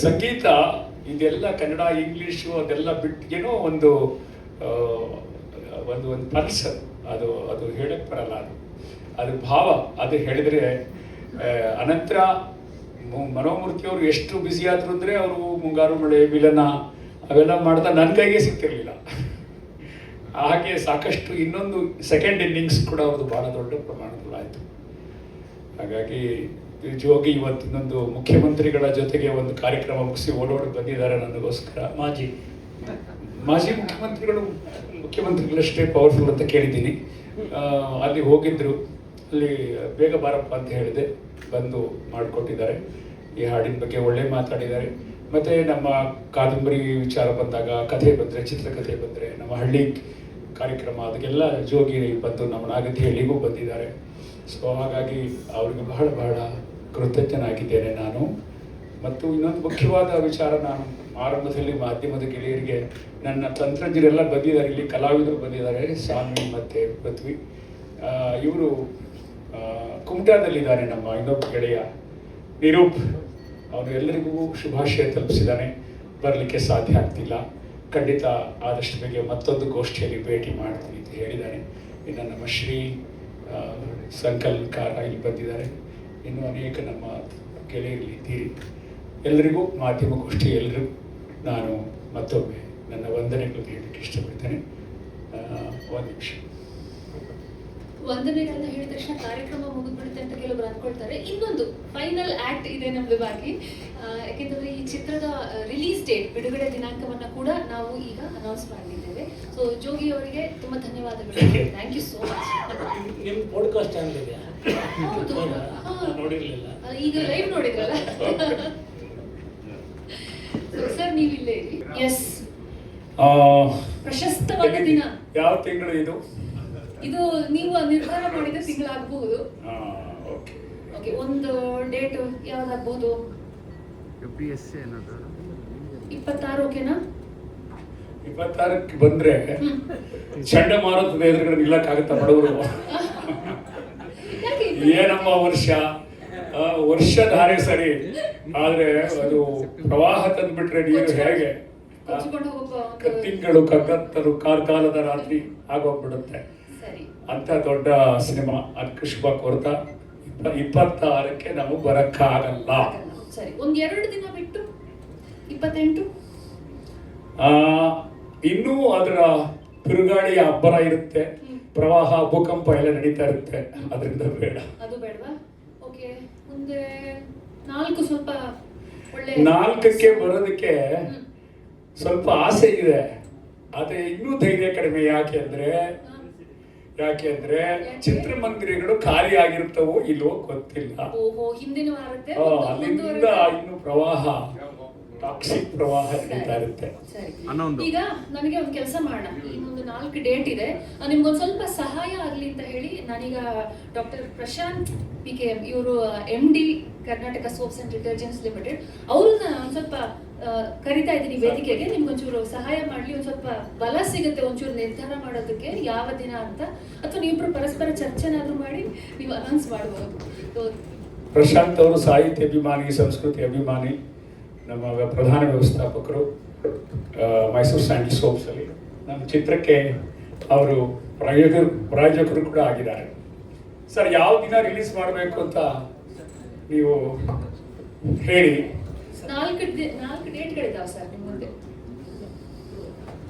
ಸಂಗೀತ ಇದೆಲ್ಲ ಕನ್ನಡ ಇಂಗ್ಲೀಷು ಅದೆಲ್ಲ ಬಿಟ್ಟು ಏನೋ ಒಂದು ಒಂದು ಒಂದು ಪಲ್ಸ್ ಅದು ಅದು ಹೇಳಕ್ಕೆ ಬರಲ್ಲ. ಅದು ಭಾವ. ಅದು ಹೇಳಿದರೆ ಅನಂತರ ಮನೋಮೂರ್ತಿಯವರು ಎಷ್ಟು ಬ್ಯುಸಿ ಆದ್ರು ಅಂದರೆ ಅವರು ಮುಂಗಾರು ಮಳೆ, ವಿಲನ ಅವೆಲ್ಲ ಮಾಡ್ತಾ ನನ್ನ ಕೈಗೆ ಸಿಗ್ತಿರ್ಲಿಲ್ಲ. ಹಾಗೆ ಸಾಕಷ್ಟು ಇನ್ನೊಂದು ಸೆಕೆಂಡ್ ಇನ್ನಿಂಗ್ಸ್ ಕೂಡ ಅವ್ರದ್ದು ಭಾಳ ದೊಡ್ಡ ಪ್ರಮಾಣದಲ್ಲಾಯಿತು. ಹಾಗಾಗಿ ಜೋಗಿ ಇವತ್ತಿನೊಂದು ಮುಖ್ಯಮಂತ್ರಿಗಳ ಜೊತೆಗೆ ಒಂದು ಕಾರ್ಯಕ್ರಮ ಮುಗಿಸಿ ಓಡೋಡಿ ಬಂದಿದ್ದಾರೆ ನನಗೋಸ್ಕರ. ಮಾಜಿ ಮುಖ್ಯಮಂತ್ರಿಗಳಷ್ಟೇ ಪವರ್ಫುಲ್ ಅಂತ ಕೇಳಿದ್ದೀನಿ. ಅಲ್ಲಿ ಹೋಗಿದ್ರು, ಅಲ್ಲಿ ಬೇಗ ಬಾರಪ್ಪ ಅಂತ ಹೇಳಿದೆ, ಬಂದು ಮಾಡಿಕೊಟ್ಟಿದ್ದಾರೆ. ಈ ಹಾಡಿನ ಬಗ್ಗೆ ಒಳ್ಳೆ ಮಾತಾಡಿದ್ದಾರೆ. ಮತ್ತು ನಮ್ಮ ಕಾದಂಬರಿ ವಿಚಾರ ಬಂದಾಗ, ಕಥೆ ಬಂದರೆ, ಚಿತ್ರಕಥೆ ಬಂದರೆ, ನಮ್ಮ ಹಳ್ಳಿ ಕಾರ್ಯಕ್ರಮ ಅದಕ್ಕೆಲ್ಲ ಜೋಗಿ ಬಂದು ನಮ್ಮ ನಾಗತಿಹಳ್ಳಿಗೂ ಬಂದಿದ್ದಾರೆ. ಸೊ ಹಾಗಾಗಿ ಅವ್ರಿಗೆ ಬಹಳ ಬಹಳ ಕೃತಜ್ಞನಾಗಿದ್ದೇನೆ ನಾನು. ಮತ್ತು ಇನ್ನೊಂದು ಮುಖ್ಯವಾದ ವಿಚಾರ, ನಾನು ಆರಂಭದಲ್ಲಿ ಮಾಧ್ಯಮದ ಗೆಳೆಯರಿಗೆ, ನನ್ನ ತಂತ್ರಜ್ಞರೆಲ್ಲ ಬಂದಿದ್ದಾರೆ, ಇಲ್ಲಿ ಕಲಾವಿದರು ಬಂದಿದ್ದಾರೆ, ಸ್ವಾಮಿ ಮತ್ತು ಪೃಥ್ವಿ. ಇವರು ಕುಮಟಾದಲ್ಲಿದ್ದಾನೆ ನಮ್ಮ ಇನ್ನೊಬ್ಬ ಗೆಳೆಯ ನಿರೂಪ್. ಅವನು ಎಲ್ಲರಿಗೂ ಶುಭಾಶಯ ತಲುಪಿಸಿದ್ದಾನೆ. ಬರಲಿಕ್ಕೆ ಸಾಧ್ಯ ಆಗ್ತಿಲ್ಲ, ಖಂಡಿತ ಆದಷ್ಟು ಬೇಗ ಮತ್ತೊಂದು ಗೋಷ್ಠಿಯಲ್ಲಿ ಭೇಟಿ ಮಾಡ್ತೀನಿ ಅಂತ ಹೇಳಿದ್ದಾನೆ. ಇನ್ನು ನಮ್ಮ ಶ್ರೀ ಸಂಕಲ್ಕಾರ ಇಲ್ಲಿ ಬಂದಿದ್ದಾರೆ. ಇನ್ನು ಅನೇಕ ನಮ್ಮ ಗೆಳೆಯರಲ್ಲಿ ಇದ್ದೀರಿ. ಎಲ್ಲರಿಗೂ ಮಾಧ್ಯಮ ಗೋಷ್ಠಿ ಎಲ್ಲರಿಗೂ ನಾನು ಮತ್ತೊಮ್ಮೆ ನನ್ನ ವಂದನೆಗಳು ಹೇಳಲಿಕ್ಕೆ ಇಷ್ಟಪಡ್ತೇನೆ. ಒಂದು ನಿಮಿಷ. ವಂದನೆಗಳನ್ನ ಹೇಳಿದ ತಕ್ಷಣ ಕಾರ್ಯಕ್ರಮ ಮುಗಿದ್ಬಿಡುತ್ತೆ ಅಂತ ಕೆಲವರು ಅಂದ್ಕೊಳ್ತಾರೆ. ಇನ್ನೊಂದು ಫೈನಲ್ ಆಕ್ಟ್ ಇದೆ ನಮ್ದು ಬಾಕಿ. ಯಾಕೆಂದ್ರೆ ಈ ಚಿತ್ರದ ರಿಲೀಸ್ ಡೇಟ್, ಬಿಡುಗಡೆ ದಿನಾಂಕವನ್ನ ಕೂಡ ನಾವು ಈಗ ಅನೌನ್ಸ್ ಮಾಡಿದ್ದೇವೆ. ಸೊ ಜೋಗಿ ಅವರಿಗೆ ತುಂಬಾ ಧನ್ಯವಾದಗಳು. Thank you so much. ನಿಮ್ಮ ಪಾಡ್ಕಾಸ್ಟ್ ಚಾನಲ್ ಇದೆಯಾ? ನೋಡಿರಲಿಲ್ಲ, ಈಗ ಲೈವ್ ನೋಡಿದ್ರಲ್ಲ. ಸರ್ ನೀವು ಇಲ್ಲೇ ಇರಿ. ಎಸ್, ಪ್ರಶಸ್ತವಾದ ದಿನ. ಯಾವ ತಿಂಗಳು ಇದು? ಇದು ನೀವು ನಿರ್ಧಾರ ಮಾಡಿದ ತಿಂಗಳಾಗಬಹುದು. ಓಕೆ, ಒಂದು ಡೇಟ್ ಯಾವ್ದಾಗಬಹುದು? 26 ಓಕೆನಾ? 26ಕ್ಕೆ ಬಂದ್ರೆ ಚಂಡಮಾರುತದ ಎದುರುಗಡೆ ನಿಲ್ಲಕ್ಕಾಗತ್ತ ಬಡವರು? ಏನಮ್ಮ ವರ್ಷಧಾರೆ ಸರಿ, ಆದ್ರೆ ಅದು ಪ್ರವಾಹ ತಂದ್ಬಿಟ್ರೆ ನೀರು ಹೇಗೆ ತಿಂಗಳು ಕಗ್ಗತ್ತರು ಕಾರ್ಕಾಲದ ರಾತ್ರಿ ಆಗೋಗ್ಬಿಡುತ್ತೆ. ಅಂತ ದೊಡ್ಡ ಸಿನಿಮಾ. ಅದಕ್ಕೆ ಶುಭ ಕೋರ್ತಾ 26ಕ್ಕೆ ನಾವು ಬರಕ್ಕಾಗಲ್ಲ. ಸರಿ, ಒಂದ್ 2 ದಿನ ಬಿಟ್ಟು 28. ಇನ್ನೂ ಅದರ ತಿರುಗಾಳಿಯ ಅಬ್ಬರ ಇರುತ್ತೆ, ಪ್ರವಾಹ ಭೂಕಂಪ ಎಲ್ಲ ನಡೀತಾ ಇರುತ್ತೆ, ಅದರಿಂದ ಬೇಡ. ಅದು ಬೇಡವಾ? ಓಕೆ, ಮುಂದೆ 4 ಸ್ವಲ್ಪ ಒಳ್ಳೆ 4ಕ್ಕೆ ಬರೋದಕ್ಕೆ ಸ್ವಲ್ಪ ಆಸೆ ಇದೆ, ಆದ್ರೆ ಇನ್ನೂ ಧೈರ್ಯ ಕಡಿಮೆ. ಯಾಕೆ ಅಂದ್ರೆ ಚಿತ್ರಮಂದಿರಗಳು ಖಾಲಿ ಆಗಿರ್ತವೋ ಇಲ್ವೋ ಗೊತ್ತಿಲ್ಲ. ಅಲ್ಲಿಂದ ಇನ್ನು ಪ್ರವಾಹ, ಟಾಕ್ಸಿಕ್ ಪ್ರವಾಹ ನಡೀತಾ ಇರುತ್ತೆ. ಈಗ ನನಗೆ ಒಂದು ಕೆಲಸ ಮಾಡೋಣ. ಇನ್ನೊಂದು 4 ಡೇಟ್ ಇದೆ, ನಿಮ್ಗೊಂದು ಸ್ವಲ್ಪ ಸಹಾಯ ಆಗ್ಲಿ ಅಂತ ಹೇಳಿ ನಾನೀಗ ಡಾಕ್ಟರ್ ಪ್ರಶಾಂತ್ PKM ಇವರು MD Karnataka soaps and detergents limited ಅವ್ರನ್ನ ಒಂದ್ ಸ್ವಲ್ಪ ಕರಿತಾ ಇದ್ದೀನಿ ವೇದಿಕೆಗೆ, ನಿಮ್ಗೊಂಚೂರು ಸಹಾಯ ಮಾಡ್ಲಿ, ಒಂದ್ ಸ್ವಲ್ಪ ಬಲ ಸಿಗುತ್ತೆ ಒಂಚೂರು ನಿರ್ಧಾರ ಮಾಡೋದಕ್ಕೆ ಯಾವ ದಿನ ಅಂತ, ಅಥವಾ ನೀವಿಬ್ರು ಪರಸ್ಪರ ಚರ್ಚೆನಾದ್ರೂ ಮಾಡಿ ನೀವು ಅನೌನ್ಸ್ ಮಾಡ್ಬೋದು. ಪ್ರಶಾಂತ್ ಅವರು ಸಾಹಿತ್ಯ ಅಭಿಮಾನಿ, ಸಂಸ್ಕೃತಿ ಅಭಿಮಾನಿ, ನಮ್ಮ ಪ್ರಧಾನ ವ್ಯವಸ್ಥಾಪಕರು ಮೈಸೂರು ಸ್ಯಾಂಡಲ್ ಸೋಪ್ಸ್ ಅಲ್ಲಿ. ನಮ್ಮ ಚಿತ್ರಕ್ಕೆ ಅವರು ಪ್ರಾಯೋಜಕರು ಕೂಡ ಆಗಿದ್ದಾರೆ. ಸರ್, ಯಾವ ದಿನ ರಿಲೀಸ್ ಮಾಡಬೇಕು ಅಂತ ನೀವು ಹೇಳಿ. 4 ಡೇಟ್ಗಳಿದಾವೆ ಸರ್ ನಿಮ್ಮ ಮುಂದೆ.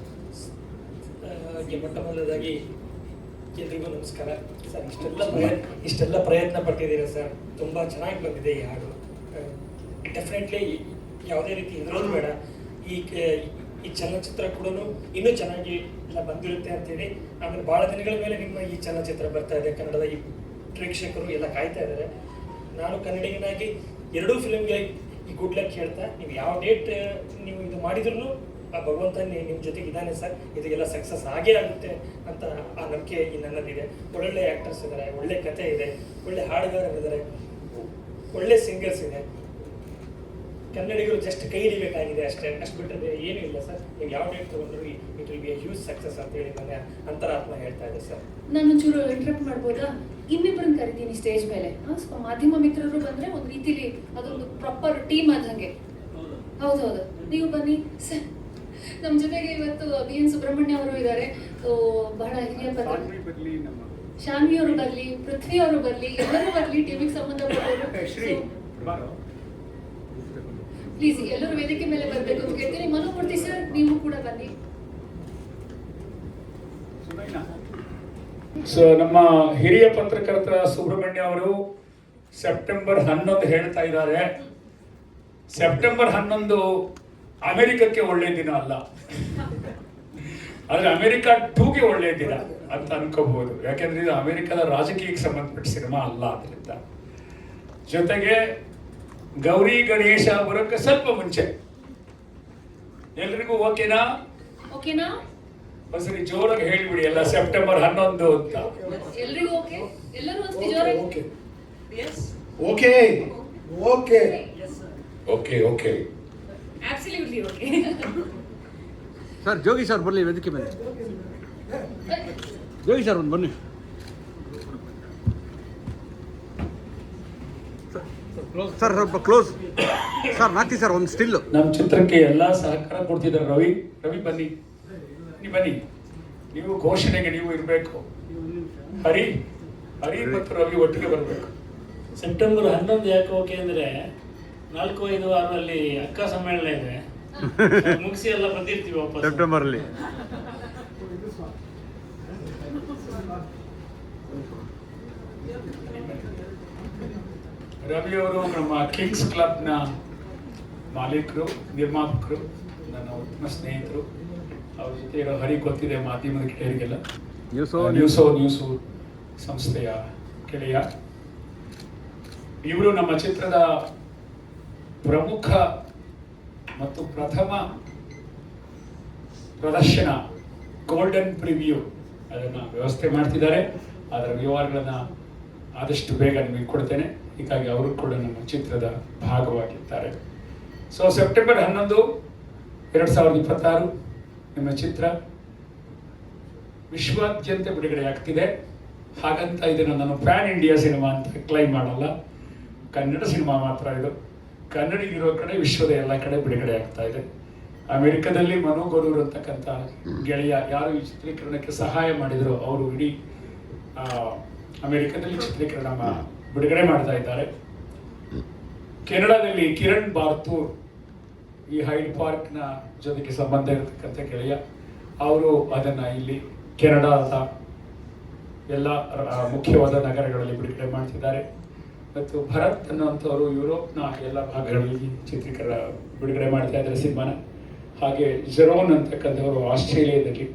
ಮೊಟ್ಟ ಮೊದಲದಾಗಿ ಎಲ್ರಿಗೂ ನಮಸ್ಕಾರ ಸರ್. ಇಷ್ಟೆಲ್ಲ ಪ್ರಯತ್ನ ಪಟ್ಟಿದ್ದೀರಾ ಸರ್, ತುಂಬ ಚೆನ್ನಾಗಿ ಬಂದಿದೆ ಈ ಹಾಡು. ಡೆಫಿನೆಟ್ಲಿ ಯಾವುದೇ ರೀತಿ ಇರೋದು ಬೇಡ, ಈ ಚಲನಚಿತ್ರ ಕೂಡ ಇನ್ನೂ ಚೆನ್ನಾಗಿ ಎಲ್ಲ ಬಂದಿರುತ್ತೆ ಅಂತೇಳಿ. ಆಮೇಲೆ ಭಾಳ ದಿನಗಳ ಮೇಲೆ ನಿಮ್ಮ ಈ ಚಲನಚಿತ್ರ ಬರ್ತಾ ಇದೆ, ಕನ್ನಡದ ಈ ಪ್ರೇಕ್ಷಕರು ಎಲ್ಲ ಕಾಯ್ತಾ ಇದ್ದಾರೆ. ನಾನು ಕನ್ನಡಿಗನಾಗಿ 2 ಫಿಲ್ಮ್ಗೆ ಈ ಗುಡ್ ಲಕ್ ಹೇಳ್ತಾ, ನೀವು ಯಾವ ಡೇಟ್ ನೀವು ಇದು ಮಾಡಿದ್ರು ಆ ಭಗವಂತ ನಿಮ್ಮ ಜೊತೆಗೆ ಇದ್ದಾನೆ ಸರ್, ಇದಕ್ಕೆಲ್ಲ ಸಕ್ಸಸ್ ಆಗೇ ಆಗುತ್ತೆ ಅಂತ ಆ ನಂಬಿಕೆ ನನ್ನಲ್ಲಿದೆ. ಒಳ್ಳೊಳ್ಳೆ ಆ್ಯಕ್ಟರ್ಸ್ ಇದ್ದಾರೆ, ಒಳ್ಳೆ ಕತೆ ಇದೆ, ಒಳ್ಳೆ ಹಾಡುಗಾರರಿದ್ದಾರೆ, ಒಳ್ಳೆ ಸಿಂಗರ್ಸ್ ಇದೆ. ಕನ್ನಡಿಗರು ಜಸ್ಟ್ ಕೈ ಹಿಡಿಬೇಕಾಗಿದೆ ಅಷ್ಟೇ, ಅಷ್ಟು ಬಿಟ್ಟರೆ ಏನೂ ಇಲ್ಲ ಸರ್. ನೀವು ಯಾವ ಡೇಟ್ ತೊಗೊಂಡ್ರು it will be A huge success ಅಂತೇಳಿ ನನ್ನ ಅಂತರಾತ್ಮ ಹೇಳ್ತಾ ಇದೆ ಸರ್. ನಾನು ಒಂಚೂರು ಇಂಟ್ರಪ್ಟ್ ಮಾಡ್ಬೋದಾ? ಇನ್ನಿಬ್ಬರನ್ನ ಕರಿತೀನಿ ಸ್ಟೇಜ್ ಮೇಲೆ. ಸ್ವಲ್ಪ ಮಾಧ್ಯಮ ಮಿತ್ರರು ಬಂದ್ರೆ ಒಂದು ರೀತಿಲಿ ಅದೊಂದು ಪ್ರಾಪರ್ ಟೀಮ್ ಆದಂಗೆ. ಹೌದೌದು, ನೀವು ಬನ್ನಿ ಸರ್. ನಮ್ಮ ಜೊತೆಗೆ ಇವತ್ತು BN ಸುಬ್ರಹ್ಮಣ್ಯ ಅವರು ಇದ್ದಾರೆ, ಬಹಳ ಹಿರಿಯ ಶಾನ್ವಿ ಅವರು ಬರಲಿ, ಪೃಥ್ವಿ ಅವರು ಬರಲಿ, ಎಲ್ಲರೂ ಬರಲಿ, ಟಿವಿಗೆ ಸಂಬಂಧಪಟ್ಟವರು. ಪ್ಲೀಸ್ ಎಲ್ಲರೂ ವೇದಿಕೆ ಮೇಲೆ ಬರಬೇಕು ಅಂತ ಕೇಳ್ತೀನಿ. ಮನುಮೂರ್ತಿ ಸರ್, ನೀವು ಕೂಡ ಬನ್ನಿ. ಸೊ ನಮ್ಮ ಹಿರಿಯ ಪತ್ರಕರ್ತ ಸುಬ್ರಹ್ಮಣ್ಯ ಅವರು ಸೆಪ್ಟೆಂಬರ್ 11 ಹೇಳ್ತಾ ಇದ್ದಾರೆ. ಸೆಪ್ಟೆಂಬರ್ 11 ಅಮೆರಿಕಕ್ಕೆ ಒಳ್ಳೆ ದಿನ ಅಲ್ಲ, ಆದ್ರೆ ಅಮೆರಿಕ 2ಗೆ ಒಳ್ಳೆ ದಿನ ಅಂತ ಅನ್ಕೋಬಹುದು. ಯಾಕೆಂದ್ರೆ ಇದು ಅಮೆರಿಕದ ರಾಜಕೀಯಕ್ಕೆ ಸಂಬಂಧಪಟ್ಟ ಸಿನಿಮಾ ಅಲ್ಲ. ಅದರಿಂದ ಜೊತೆಗೆ ಗೌರಿ ಗಣೇಶ ಬರೋಕ್ಕೆ ಸ್ವಲ್ಪ ಮುಂಚೆ ಎಲ್ರಿಗೂ ಓಕೆನಾ? ಓಕೆನಾ? ಒಂದ್ಸರಿ ಜೋರಾಗಿ ಹೇಳಿಬಿಡಿ ಎಲ್ಲ, ಸೆಪ್ಟೆಂಬರ್ 11 ಅಂತ. ಎಲ್ರಿಗೂ ಓಕೆ? ಎಲ್ಲರೂ ಒಂದ್ಸತಿ ಜೋರಾಗಿ okay okay okay okay okay absolutely okay. Sir, Jogi sir ಬರಲಿ ವೇದಿಕೆ ಮೇಲೆ. ಜೋಗಿ ಸರ್ ಒಂದು ಬನ್ನಿ. ಸರ್ ಸ್ವಲ್ಪ ಕ್ಲೋಸ್ ಸರ್, ನಾಕಿ ಸರ್ ಒಂದು ಸ್ಟಿಲ್. ನಮ್ಮ ಚಿತ್ರಕ್ಕೆ ಎಲ್ಲ ಸಹಕಾರ ಕೊಡ್ತಿದ್ದಾರೆ. ರವಿ ಬನ್ನಿ, ನೀವು ಬನ್ನಿ, ನೀವು ಘೋಷಣೆಗೆ ನೀವು ಇರಬೇಕು. ಹರಿ ಮತ್ತು ರವಿ ಒಟ್ಟಿಗೆ ಬರಬೇಕು. ಸೆಪ್ಟೆಂಬರ್ 11 ಯಾಕೆ ಓಕೆ ಅಂದರೆ 4, 5, 6 ಅಕ್ಕ ಸಮ್ಮೇಳನ ಇದೆ, ಮುಗಿಸಿ ಎಲ್ಲ ಬಂದಿರ್ತೀವಿ ವಾಪಸ್ ಸೆಪ್ಟೆಂಬರಲ್ಲಿ. ರವಿ ಅವರು ನಮ್ಮ ಕಿಂಗ್ಸ್ ಕ್ಲಬ್ನ ಮಾಲೀಕರು, ನಿರ್ಮಾಪಕರು, ನನ್ನ ಉತ್ತಮ ಸ್ನೇಹಿತರು. ಅವ್ರ ಜೊತೆ ಇರೋ ಹರಿ ಗೊತ್ತಿದೆ ಮಾಧ್ಯಮದ ಗೆಳೆಯರಿಗೆಲ್ಲ. ನ್ಯೂಸು ಸಂಸ್ಥೆಯ ಗೆಳೆಯ. ಇವರು ನಮ್ಮ ಚಿತ್ರದ ಪ್ರಮುಖ ಮತ್ತು ಪ್ರಥಮ ಪ್ರದರ್ಶನ ಗೋಲ್ಡನ್ ಪ್ರಿವ್ಯೂ ಅದನ್ನು ವ್ಯವಸ್ಥೆ ಮಾಡ್ತಿದ್ದಾರೆ. ಅದರ ವಿವರಗಳನ್ನು ಆದಷ್ಟು ಬೇಗ ನಿಮಗೆ ಕೊಡ್ತೇನೆ. ಹೀಗಾಗಿ ಅವರು ಕೂಡ ನಮ್ಮ ಚಿತ್ರದ ಭಾಗವಾಗಿದ್ದಾರೆ. ಸೊ ಸೆಪ್ಟೆಂಬರ್ 11, 2026 ನಿಮ್ಮ ಚಿತ್ರ ವಿಶ್ವಾದ್ಯಂತ ಬಿಡುಗಡೆ ಆಗ್ತಿದೆ. ಹಾಗಂತ ಇದನ್ನು ನಾನು ಪ್ಯಾನ್ ಇಂಡಿಯಾ ಸಿನಿಮಾ ಅಂತ ಕ್ಲೈಮ್ ಮಾಡಲ್ಲ, ಕನ್ನಡ ಸಿನಿಮಾ ಮಾತ್ರ ಇದು. ಕನ್ನಡಿಗಿರೋ ಕಡೆ ವಿಶ್ವದ ಎಲ್ಲ ಕಡೆ ಬಿಡುಗಡೆ ಆಗ್ತಾ ಇದೆ. ಅಮೆರಿಕದಲ್ಲಿ ಮನು ಗೊರೂರ್ ಅಂತಕ್ಕಂಥ ಗೆಳೆಯ ಯಾರು ಈ ಚಿತ್ರೀಕರಣಕ್ಕೆ ಸಹಾಯ ಮಾಡಿದ್ರು, ಅವರು ಇಡೀ ಅಮೆರಿಕದಲ್ಲಿ ಚಿತ್ರೀಕರಣ ಬಿಡುಗಡೆ ಮಾಡ್ತಾ ಇದ್ದಾರೆ. ಕೆನಡಾದಲ್ಲಿ ಕಿರಣ್ ಬಾರ್ತೂರ್, ಈ ಹೈಡ್ ಪಾರ್ಕ್ನ ಜೊತೆಗೆ ಸಂಬಂಧ ಇರತಕ್ಕಂಥ ಗೆಳೆಯ, ಅವರು ಅದನ್ನು ಇಲ್ಲಿ ಕೆನಡಾದ ಎಲ್ಲ ಮುಖ್ಯವಾದ ನಗರಗಳಲ್ಲಿ ಬಿಡುಗಡೆ ಮಾಡ್ತಿದ್ದಾರೆ. ಮತ್ತು ಭರತ್ ಅನ್ನುವಂಥವರು ಯುರೋಪ್ನ ಎಲ್ಲ ಭಾಗಗಳಲ್ಲಿ ಚಿತ್ರೀಕರಣ ಬಿಡುಗಡೆ ಮಾಡ್ತಾ ಇದ್ದಾರೆ ಸಿನಿಮಾನ. ಹಾಗೆ ಜೆರೋನ್ ಅಂತಕ್ಕಂಥವರು ಆಸ್ಟ್ರೇಲಿಯಾದಲ್ಲಿ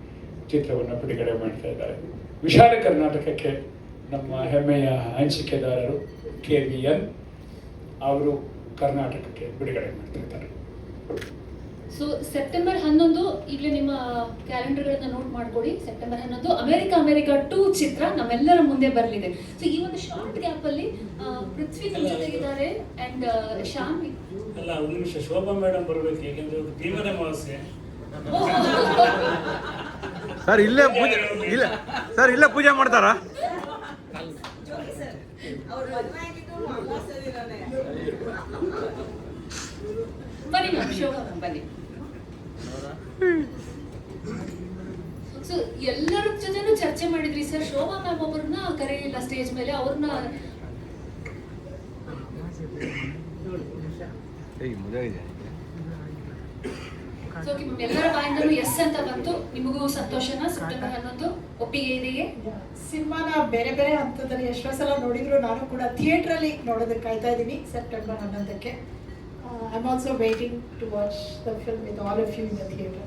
ಚಿತ್ರವನ್ನು ಬಿಡುಗಡೆ ಮಾಡ್ತಾ ಇದ್ದಾರೆ. ವಿಶಾಲ ಕರ್ನಾಟಕಕ್ಕೆ ನಮ್ಮ ಹೆಮ್ಮೆಯ ಹಂಚಿಕೆದಾರರು KVN ಅವರು ಕರ್ನಾಟಕಕ್ಕೆ ಬಿಡುಗಡೆ ಮಾಡ್ತಾ ಇದ್ದಾರೆ. ಸೊ ಸೆಪ್ಟೆಂಬರ್ 11 ಈಗಲೇ ನಿಮ್ಮ ಕ್ಯಾಲೆಂಡರ್ಗಳನ್ನ ನೋಟ್ ಮಾಡ್ಕೊಳ್ಳಿ. ಸೆಪ್ಟೆಂಬರ್ 11 ಅಮೆರಿಕ 2 ಚಿತ್ರ ನಮ್ಮೆಲ್ಲರ ಮುಂದೆ ಬರಲಿದೆ. ಸೊ ಈ ಒಂದು ಶಾರ್ಟ್ ಗ್ಯಾಪ್ ಅಲ್ಲಿ ಪೃಥ್ವಿ ನಮ್ಮ ಜೊತೆಗಿದ್ದಾರೆ ಅಂಡ್ ಶ್ಯಾಮ್. ಅಲ್ಲ, ಒಂದು ನಿಮಿಷ, ಶೋಭಾ ಮೇಡಮ್ ಬರಬೇಕು, ಯಾಕೆಂದ್ರೆ ಅವ್ರು ಭೀಮನ ಅಮಾವಾಸ್ಯೆ. ಸರ್ ಇಲ್ಲೇ ಪೂಜೆ ಇಲ್ಲ ಸರ್ ಇಲ್ಲೇ ಪೂಜೆ ಮಾಡ್ತಾರಾ? ಬನ್ನಿ ಮ್ಯಾಮ್, ಶೋಭಾ ಮ್ಯಾಮ್ ಬನ್ನಿ. ಸೊ ಎಲ್ಲರ ಜೊತೆನೂ ಚರ್ಚೆ ಮಾಡಿದ್ರಿ ಸರ್. ಶೋಭಾ ಮ್ಯಾಮ್ ಒಬ್ಬರನ್ನ ಕರೆಯಲಿಲ್ಲ ಸ್ಟೇಜ್ ಮೇಲೆ, ಅವ್ರನ್ನ ಸೊ ಎಲ್ಲರ ಬಾಯಿಂದಲೂ ಎಸ್ ಅಂತ ಬಂತು. ನಿಮಗೂ ಸಂತೋಷನಾ? ಸೆಪ್ಟೆಂಬರ್ 11 ಒಪ್ಪಿಗೆ ಇದೆಯೇ? ಸಿನಿಮಾನ ಬೇರೆ ಬೇರೆ ಹಂತದಲ್ಲಿ ಎಷ್ಟೋ ಸಲ ನೋಡಿದ್ರು, ನಾನು ಕೂಡ ಥಿಯೇಟರ್ ಅಲ್ಲಿ ನೋಡೋದಕ್ಕೆ ಕಾಯ್ತಾ ಇದ್ದೀನಿ ಸೆಪ್ಟೆಂಬರ್ 11ಕ್ಕೆ. I am also waiting to watch the film with all of you in the theatre.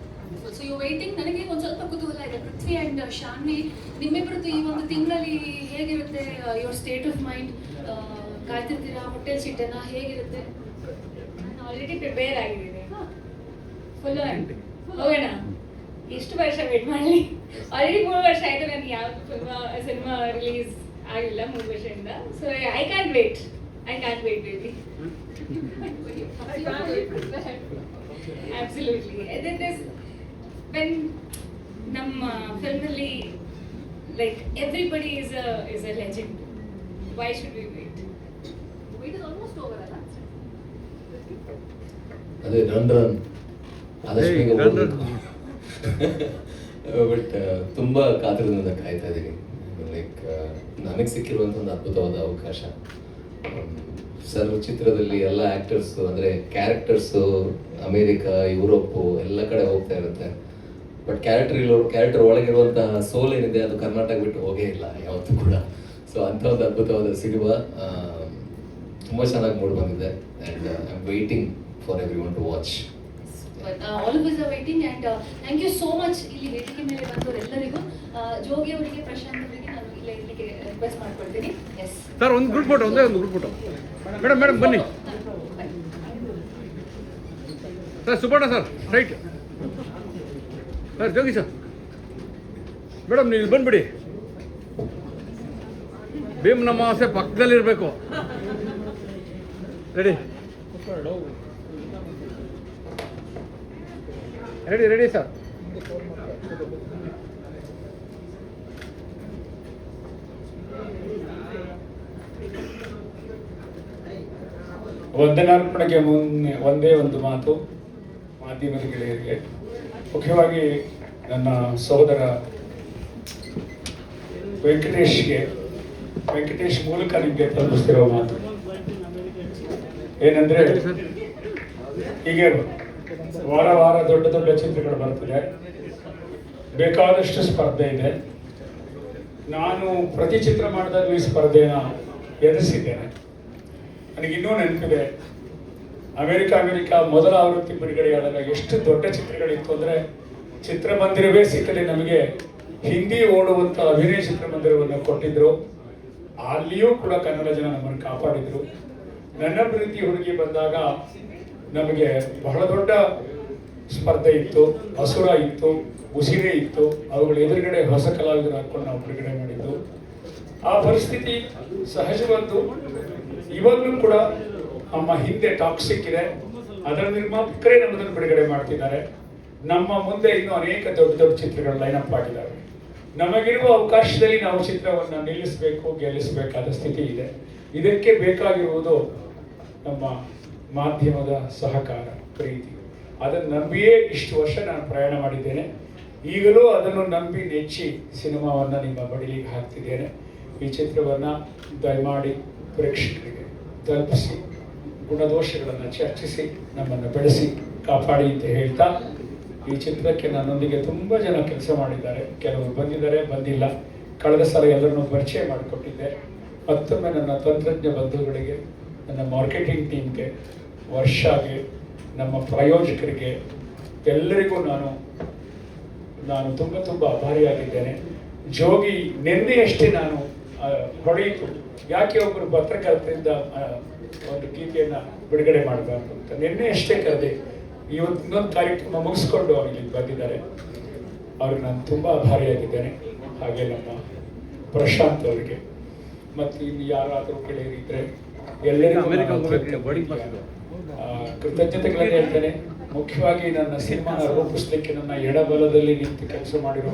So you waiting. ನನಗೆ ಒಂದು ಸ್ವಲ್ಪ ಕುತೂಹಲ ಇದೆ, ಪೃಥ್ವಿ ಅಂಡ್ ಶಾನ್ವಿ ನಿಮ್ಮಿಬ್ಬರದ್ದು ಈ ಒಂದು ತಿಂಗಳಲ್ಲಿ ಹೇಗಿರುತ್ತೆ? ಯುವರ್ ಸ್ಟೇಟ್ ಆಫ್ ಮೈಂಡ್, ಕಾಯ್ತಿರ್ತೀರಾ? ಹೋಟೆಲ್ ಸೀಟನ ಹೇಗಿರುತ್ತೆ? ನಾನು ಆಲ್ರೆಡಿ ಪ್ರಿಪೇರ್ ಆಗಿದ್ದೀನಿ, ಫುಲ್ ಹೋಗೋಣ. ಎಷ್ಟು ವರ್ಷ ವೇಟ್ ಮಾಡಲಿ? ಆಲ್ರೆಡಿ 3 ವರ್ಷ ಆಯಿತು ನನಗೆ ಯಾವ ಸಿನಿಮಾ ರಿಲೀಸ್ ಆಗಿಲ್ಲ 3 ವರ್ಷದಿಂದ. So I can wait baby. Absolutely. When ನಮ್ಮ ಫಿಲ್ಮಲ್ಲಿ like everybody is a legend, why should we wait? Wait is almost over ಅಲ್ಲ? ಅದೇ ರನ್ ಆದಷ್ಟು ಬೇಗ ಹೋಗ್ಬೇಕು. ಬಟ್ ತುಂಬ ಕಾತರದಿಂದ ಕಾಯ್ತಾ ಇದ್ದೀನಿ. ಲೈಕ್ ನನಗೆ ಸಿಕ್ಕಿರುವಂಥ ಒಂದು ಅದ್ಭುತವಾದ ಅವಕಾಶ. ಸರ್ ಚಿತ್ರದಲ್ಲಿ ಎಲ್ಲ ಆ್ಯಕ್ಟರ್ಸು ಅಂದರೆ ಕ್ಯಾರೆಕ್ಟರ್ಸು ಅಮೇರಿಕಾ, ಯುರೋಪು ಎಲ್ಲ ಕಡೆ ಹೋಗ್ತಾ ಇರುತ್ತೆ. ಬಟ್ ಕ್ಯಾರೆಕ್ಟರ್ ಒಳಗಿರುವಂತಹ ಸೋಲ್ ಏನಿದೆ ಅದು ಕರ್ನಾಟಕ ಬಿಟ್ಟು ಹೋಗೇ ಇಲ್ಲ ಯಾವತ್ತೂ ಕೂಡ. ಸೊ ಅಂಥ ಒಂದು ಅದ್ಭುತವಾದ ಸಿನಿಮಾ ತುಂಬ ಚೆನ್ನಾಗಿ ಮೂಡಿ ಬಂದಿದೆ. And I am waiting for everyone to watch. All of us are waiting and thank you so much. ಇಲ್ಲಿ ವೇದಿಕೆ ಮೇಲೆ ಬಂದವರೆಲ್ಲರಿಗೂ, ಜೋಗಿ ಅವರಿಗೆ, ಪ್ರಶಾಂತ್ ಅವರಿಗೆ ನಾನು ಇಲ್ಲೇ ಇಲ್ಲಿಗೆ ರಿಕ್ವೆಸ್ಟ್ ಮಾಡ್ಕೊಳ್ತೀನಿ. ಎಸ್ ಸರ್ ಒಂದು ಗ್ರೂಪ್ ಫೋಟೋ, ಒಂದೇ ಒಂದು ಗ್ರೂಪ್ ಫೋಟೋ. ಮೇಡಮ್ ಬನ್ನಿ sir. Subarna sir right sir. Jogi sir, madam ನೀವು ಇಲ್ಲಿ ಬಂದ್ಬಿಡಿ. ಭೀಮ್ ನಮಾಸೆ ಪಕ್ಕದಲ್ಲಿರಬೇಕು. Ready sir. ವಂದನಾರ್ಪಣೆಗೆ ಮುನ್ನೆ ಒಂದೇ ಒಂದು ಮಾತು ಮಾಧ್ಯಮದ ಗೆಳೆಯರಿಗೆ, ಮುಖ್ಯವಾಗಿ ನನ್ನ ಸಹೋದರ ವೆಂಕಟೇಶ್ ಮೂಲಕ ನಿಮಗೆ ತಲುಪಿಸ್ತಿರೋ ಮಾತು ಏನಂದ್ರೆ, ಹೀಗೆ ವಾರ ದೊಡ್ಡ ಚಿತ್ರಗಳು ಬರ್ತದೆ, ಬೇಕಾದಷ್ಟು ಸ್ಪರ್ಧೆ ಇದೆ. ನಾನು ಪ್ರತಿ ಚಿತ್ರ ಮಾಡಿದಾಗ ಈ ಸ್ಪರ್ಧೆನ ಎದುರಿಸಿದ್ದೇನೆ. ನನಗಿನ್ನೂ ನೆನಪಿದೆ, ಅಮೆರಿಕ ಮೊದಲ ಆವೃತ್ತಿ ಬಿಡುಗಡೆಯಾದಾಗ ಎಷ್ಟು ದೊಡ್ಡ ಚಿತ್ರಗಳಿತ್ತು ಅಂದರೆ, ಚಿತ್ರಮಂದಿರವೇ ಸಿಕ್ಕದೆ ನಮಗೆ ಹಿಂದಿ ಓಡುವಂಥ ಅಭಿನಯ ಚಿತ್ರಮಂದಿರವನ್ನು ಕೊಟ್ಟಿದ್ರು. ಅಲ್ಲಿಯೂ ಕೂಡ ಕನ್ನಡ ಜನ ನಮ್ಮನ್ನು ಕಾಪಾಡಿದರು. ನನ್ನ ಪ್ರೀತಿ ಹುಡುಗಿ ಬಂದಾಗ ನಮಗೆ ಬಹಳ ದೊಡ್ಡ ಸ್ಪರ್ಧೆ ಇತ್ತು. ಅಸುರ ಇತ್ತು, ಉಸಿರೇ ಇತ್ತು. ಅವುಗಳ ಎದುರುಗಡೆ ಹೊಸ ಕಲಾವಿದರು ಹಾಕೊಂಡು ನಾವು ಬಿಡುಗಡೆ ಮಾಡಿದ್ದು. ಆ ಪರಿಸ್ಥಿತಿ ಸಹಜವಾದ್ದು. ಇವಾಗಲೂ ಕೂಡ ನಮ್ಮ ಹಿಂದೆ ಟಾಕ್ಸಿಕ್ ಇದೆ, ಅದರ ನಿರ್ಮಾಪಕರೇ ನಮ್ಮದನ್ನು ಬಿಡುಗಡೆ ಮಾಡ್ತಿದ್ದಾರೆ. ನಮ್ಮ ಮುಂದೆ ಇನ್ನೂ ಅನೇಕ ದೊಡ್ಡ ಚಿತ್ರಗಳು ಲೈನಪ್ ಆಗಿದ್ದಾವೆ. ನಮಗಿರುವ ಅವಕಾಶದಲ್ಲಿ ನಾವು ಚಿತ್ರವನ್ನು ನಿಲ್ಲಿಸಬೇಕು, ಗೆಲ್ಲಿಸಬೇಕಾದ ಸ್ಥಿತಿ ಇದೆ. ಇದಕ್ಕೆ ಬೇಕಾಗಿರುವುದು ನಮ್ಮ ಮಾಧ್ಯಮದ ಸಹಕಾರ, ಪ್ರೀತಿ. ಅದನ್ನು ನಂಬಿಯೇ ಇಷ್ಟು ವರ್ಷ ನಾನು ಪ್ರಯಾಣ ಮಾಡಿದ್ದೇನೆ. ಈಗಲೂ ಅದನ್ನು ನಂಬಿ ನೆಚ್ಚಿ ಸಿನಿಮಾವನ್ನು ನಿಮ್ಮ ಬಡಿಲಿಗೆ ಹಾಕ್ತಿದ್ದೇನೆ. ಈ ಚಿತ್ರವನ್ನು ದಯಮಾಡಿ ಪ್ರೇಕ್ಷಕರಿಗೆ ತಲುಪಿಸಿ, ಗುಣದೋಷಗಳನ್ನು ಚರ್ಚಿಸಿ, ನಮ್ಮನ್ನು ಬೆಳೆಸಿ ಕಾಪಾಡಿ ಅಂತ ಹೇಳ್ತಾ, ಈ ಚಿತ್ರಕ್ಕೆ ನನ್ನೊಂದಿಗೆ ತುಂಬ ಜನ ಕೆಲಸ ಮಾಡಿದ್ದಾರೆ. ಕೆಲವರು ಬಂದಿದ್ದಾರೆ, ಬಂದಿಲ್ಲ. ಕಳೆದ ಸಲ ಎಲ್ಲರನ್ನೂ ಪರಿಚಯ ಮಾಡಿಕೊಟ್ಟಿದ್ದೆ. ಮತ್ತೊಮ್ಮೆ ನನ್ನ ತಂತ್ರಜ್ಞ ಬಂಧುಗಳಿಗೆ, ನನ್ನ ಮಾರ್ಕೆಟಿಂಗ್ ಟೀಮ್ಗೆ, ವರ್ಷಾಗೆ, ನಮ್ಮ ಪ್ರಾಯೋಜಕರಿಗೆ ಎಲ್ಲರಿಗೂ ನಾನು ತುಂಬ ಆಭಾರಿಯಾಗಿದ್ದೇನೆ. ಜೋಗಿ ನಿನ್ನೆಯಷ್ಟೇ ನಾನು ಹೊಡೆಯಿತು, ಯಾಕೆ ಒಬ್ಬರು ಪತ್ರಕರ್ತರಿಂದ ಒಂದು ಗೀತೆಯನ್ನು ಬಿಡುಗಡೆ ಮಾಡಬೇಕು ಅಂತ ನಿನ್ನೆಯಷ್ಟೇ ಕರೆದೆ. ಇವತ್ತು ಇನ್ನೊಂದು ಕಾರ್ಯಕ್ರಮ ಮುಗಿಸ್ಕೊಂಡು ಅವ್ರು ಇಲ್ಲಿಗೆ ಬಂದಿದ್ದಾರೆ. ಅವ್ರಿಗೆ ನಾನು ತುಂಬ ಆಭಾರಿಯಾಗಿದ್ದೇನೆ. ಹಾಗೆ ನಮ್ಮ ಪ್ರಶಾಂತ್ ಅವರಿಗೆ ಮತ್ತು ಇನ್ನು ಯಾರಾದರೂ ಗೆಳೆಯರಿದ್ದರೆ ಎಲ್ಲರಿಗೂ ಕೃತಜ್ಞತೆಗಳನ್ನು ಹೇಳ್ತೇನೆ. ಮುಖ್ಯವಾಗಿ ನನ್ನ ಸಿನಿಮಾನ ರೂಪಿಸ್ಲಿಕ್ಕೆ ನನ್ನ ಎಡಬಲದಲ್ಲಿ ನಿಂತು ಕೆಲಸ ಮಾಡಿರೋ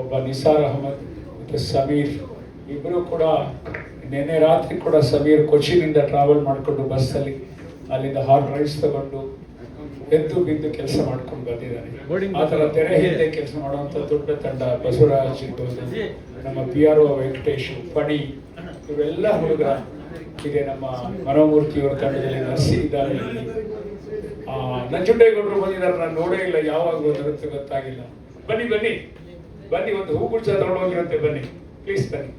ಒಬ್ಬ ನಿಸಾರ್ ಅಹಮದ್ ಮತ್ತು ಸಮೀರ್, ಇಬ್ಬರು ಕೂಡ ನಿನ್ನೆ ರಾತ್ರಿ ಕೂಡ ಸಮೀರ್ ಕೊಚ್ಚಿನಿಂದ ಟ್ರಾವೆಲ್ ಮಾಡಿಕೊಂಡು ಬಸ್ಸಲ್ಲಿ ಅಲ್ಲಿಂದ ಹಾರ್ಡ್ ರೈಡ್ಸ್ ತಗೊಂಡು ಎದ್ದು ಬಿದ್ದು ಕೆಲಸ ಮಾಡ್ಕೊಂಡು ಬಂದಿದ್ದಾನೆ. ಆ ಥರ ತೆರೆ ಹಿಂದೆ ಕೆಲಸ ಮಾಡುವಂಥ ದೊಡ್ಡ ತಂಡ ಬಸವರಾಜ್ ಇರ್ಬೋದು, ನಮ್ಮ PRO ವೆಂಕಟೇಶ್, ಪಣಿ, ಇವೆಲ್ಲ ಹುಡುಗ ಇದೆ. ನಮ್ಮ ಮನೋಮೂರ್ತಿಯವರ ತಂಡದಲ್ಲಿ ನರ್ಸಿ ಇದ್ದಾರೆ. ನಂಜುಂಡೇಗೌಡರು ಬಂದಿದ್ದಾರೆ, ನಾನು ನೋಡೇ ಇಲ್ಲ, ಯಾವಾಗ ಬಂದಿರುತ್ತೆ ಗೊತ್ತಾಗಿಲ್ಲ. ಬನ್ನಿ ಬನ್ನಿ ಬನ್ನಿ, ಒಂದು ಹೂಗುಚ್ಛ ತಗೊಂಡೋಗಿರುತ್ತೆ, ಬನ್ನಿ ಪ್ಲೀಸ್ ಬನ್ನಿ.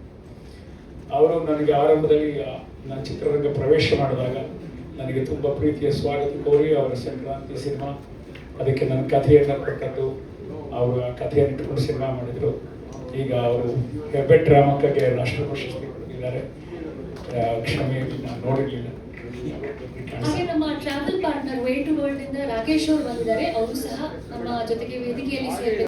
ಅವರು ನನಗೆ ಆರಂಭದಲ್ಲಿ ನಾನು ಚಿತ್ರರಂಗ ಪ್ರವೇಶ ಮಾಡಿದಾಗ ನನಗೆ ತುಂಬ ಪ್ರೀತಿಯ ಸ್ವಾಗತ ಕೋರಿ ಅವರ ಸಂಕ್ರಾಂತಿ ಸಿನಿಮಾ, ಅದಕ್ಕೆ ನನ್ನ ಕಥೆಯನ್ನು ಕೊಟ್ಟದ್ದು, ಅವರು ಆ ಕಥೆಯನ್ನು ಇಟ್ಕೊಂಡು ಸಿನಿಮಾ ಮಾಡಿದರು. ಈಗ ಅವರು ಹೆಬ್ಬೆಟ್ ರಾಮಕ್ಕಗೆ ರಾಷ್ಟ್ರ ಪ್ರಶಸ್ತಿ ಕೊಟ್ಟಿದ್ದಾರೆ. ಕ್ಷಮೆ, ನಾನು ನೋಡಿರಲಿಲ್ಲ. ಹಾಗೆ ನಮ್ಮ travel partner way to world ಇಂದ ರಾಕೇಶ್ ಅವರು ಬಂದಿದ್ದಾರೆ. ಅವರು ಸಹ ನಮ್ಮ ಜೊತೆಗೆ ವೇದಿಕೆಯಲ್ಲಿ ಸೇರಬೇಕು.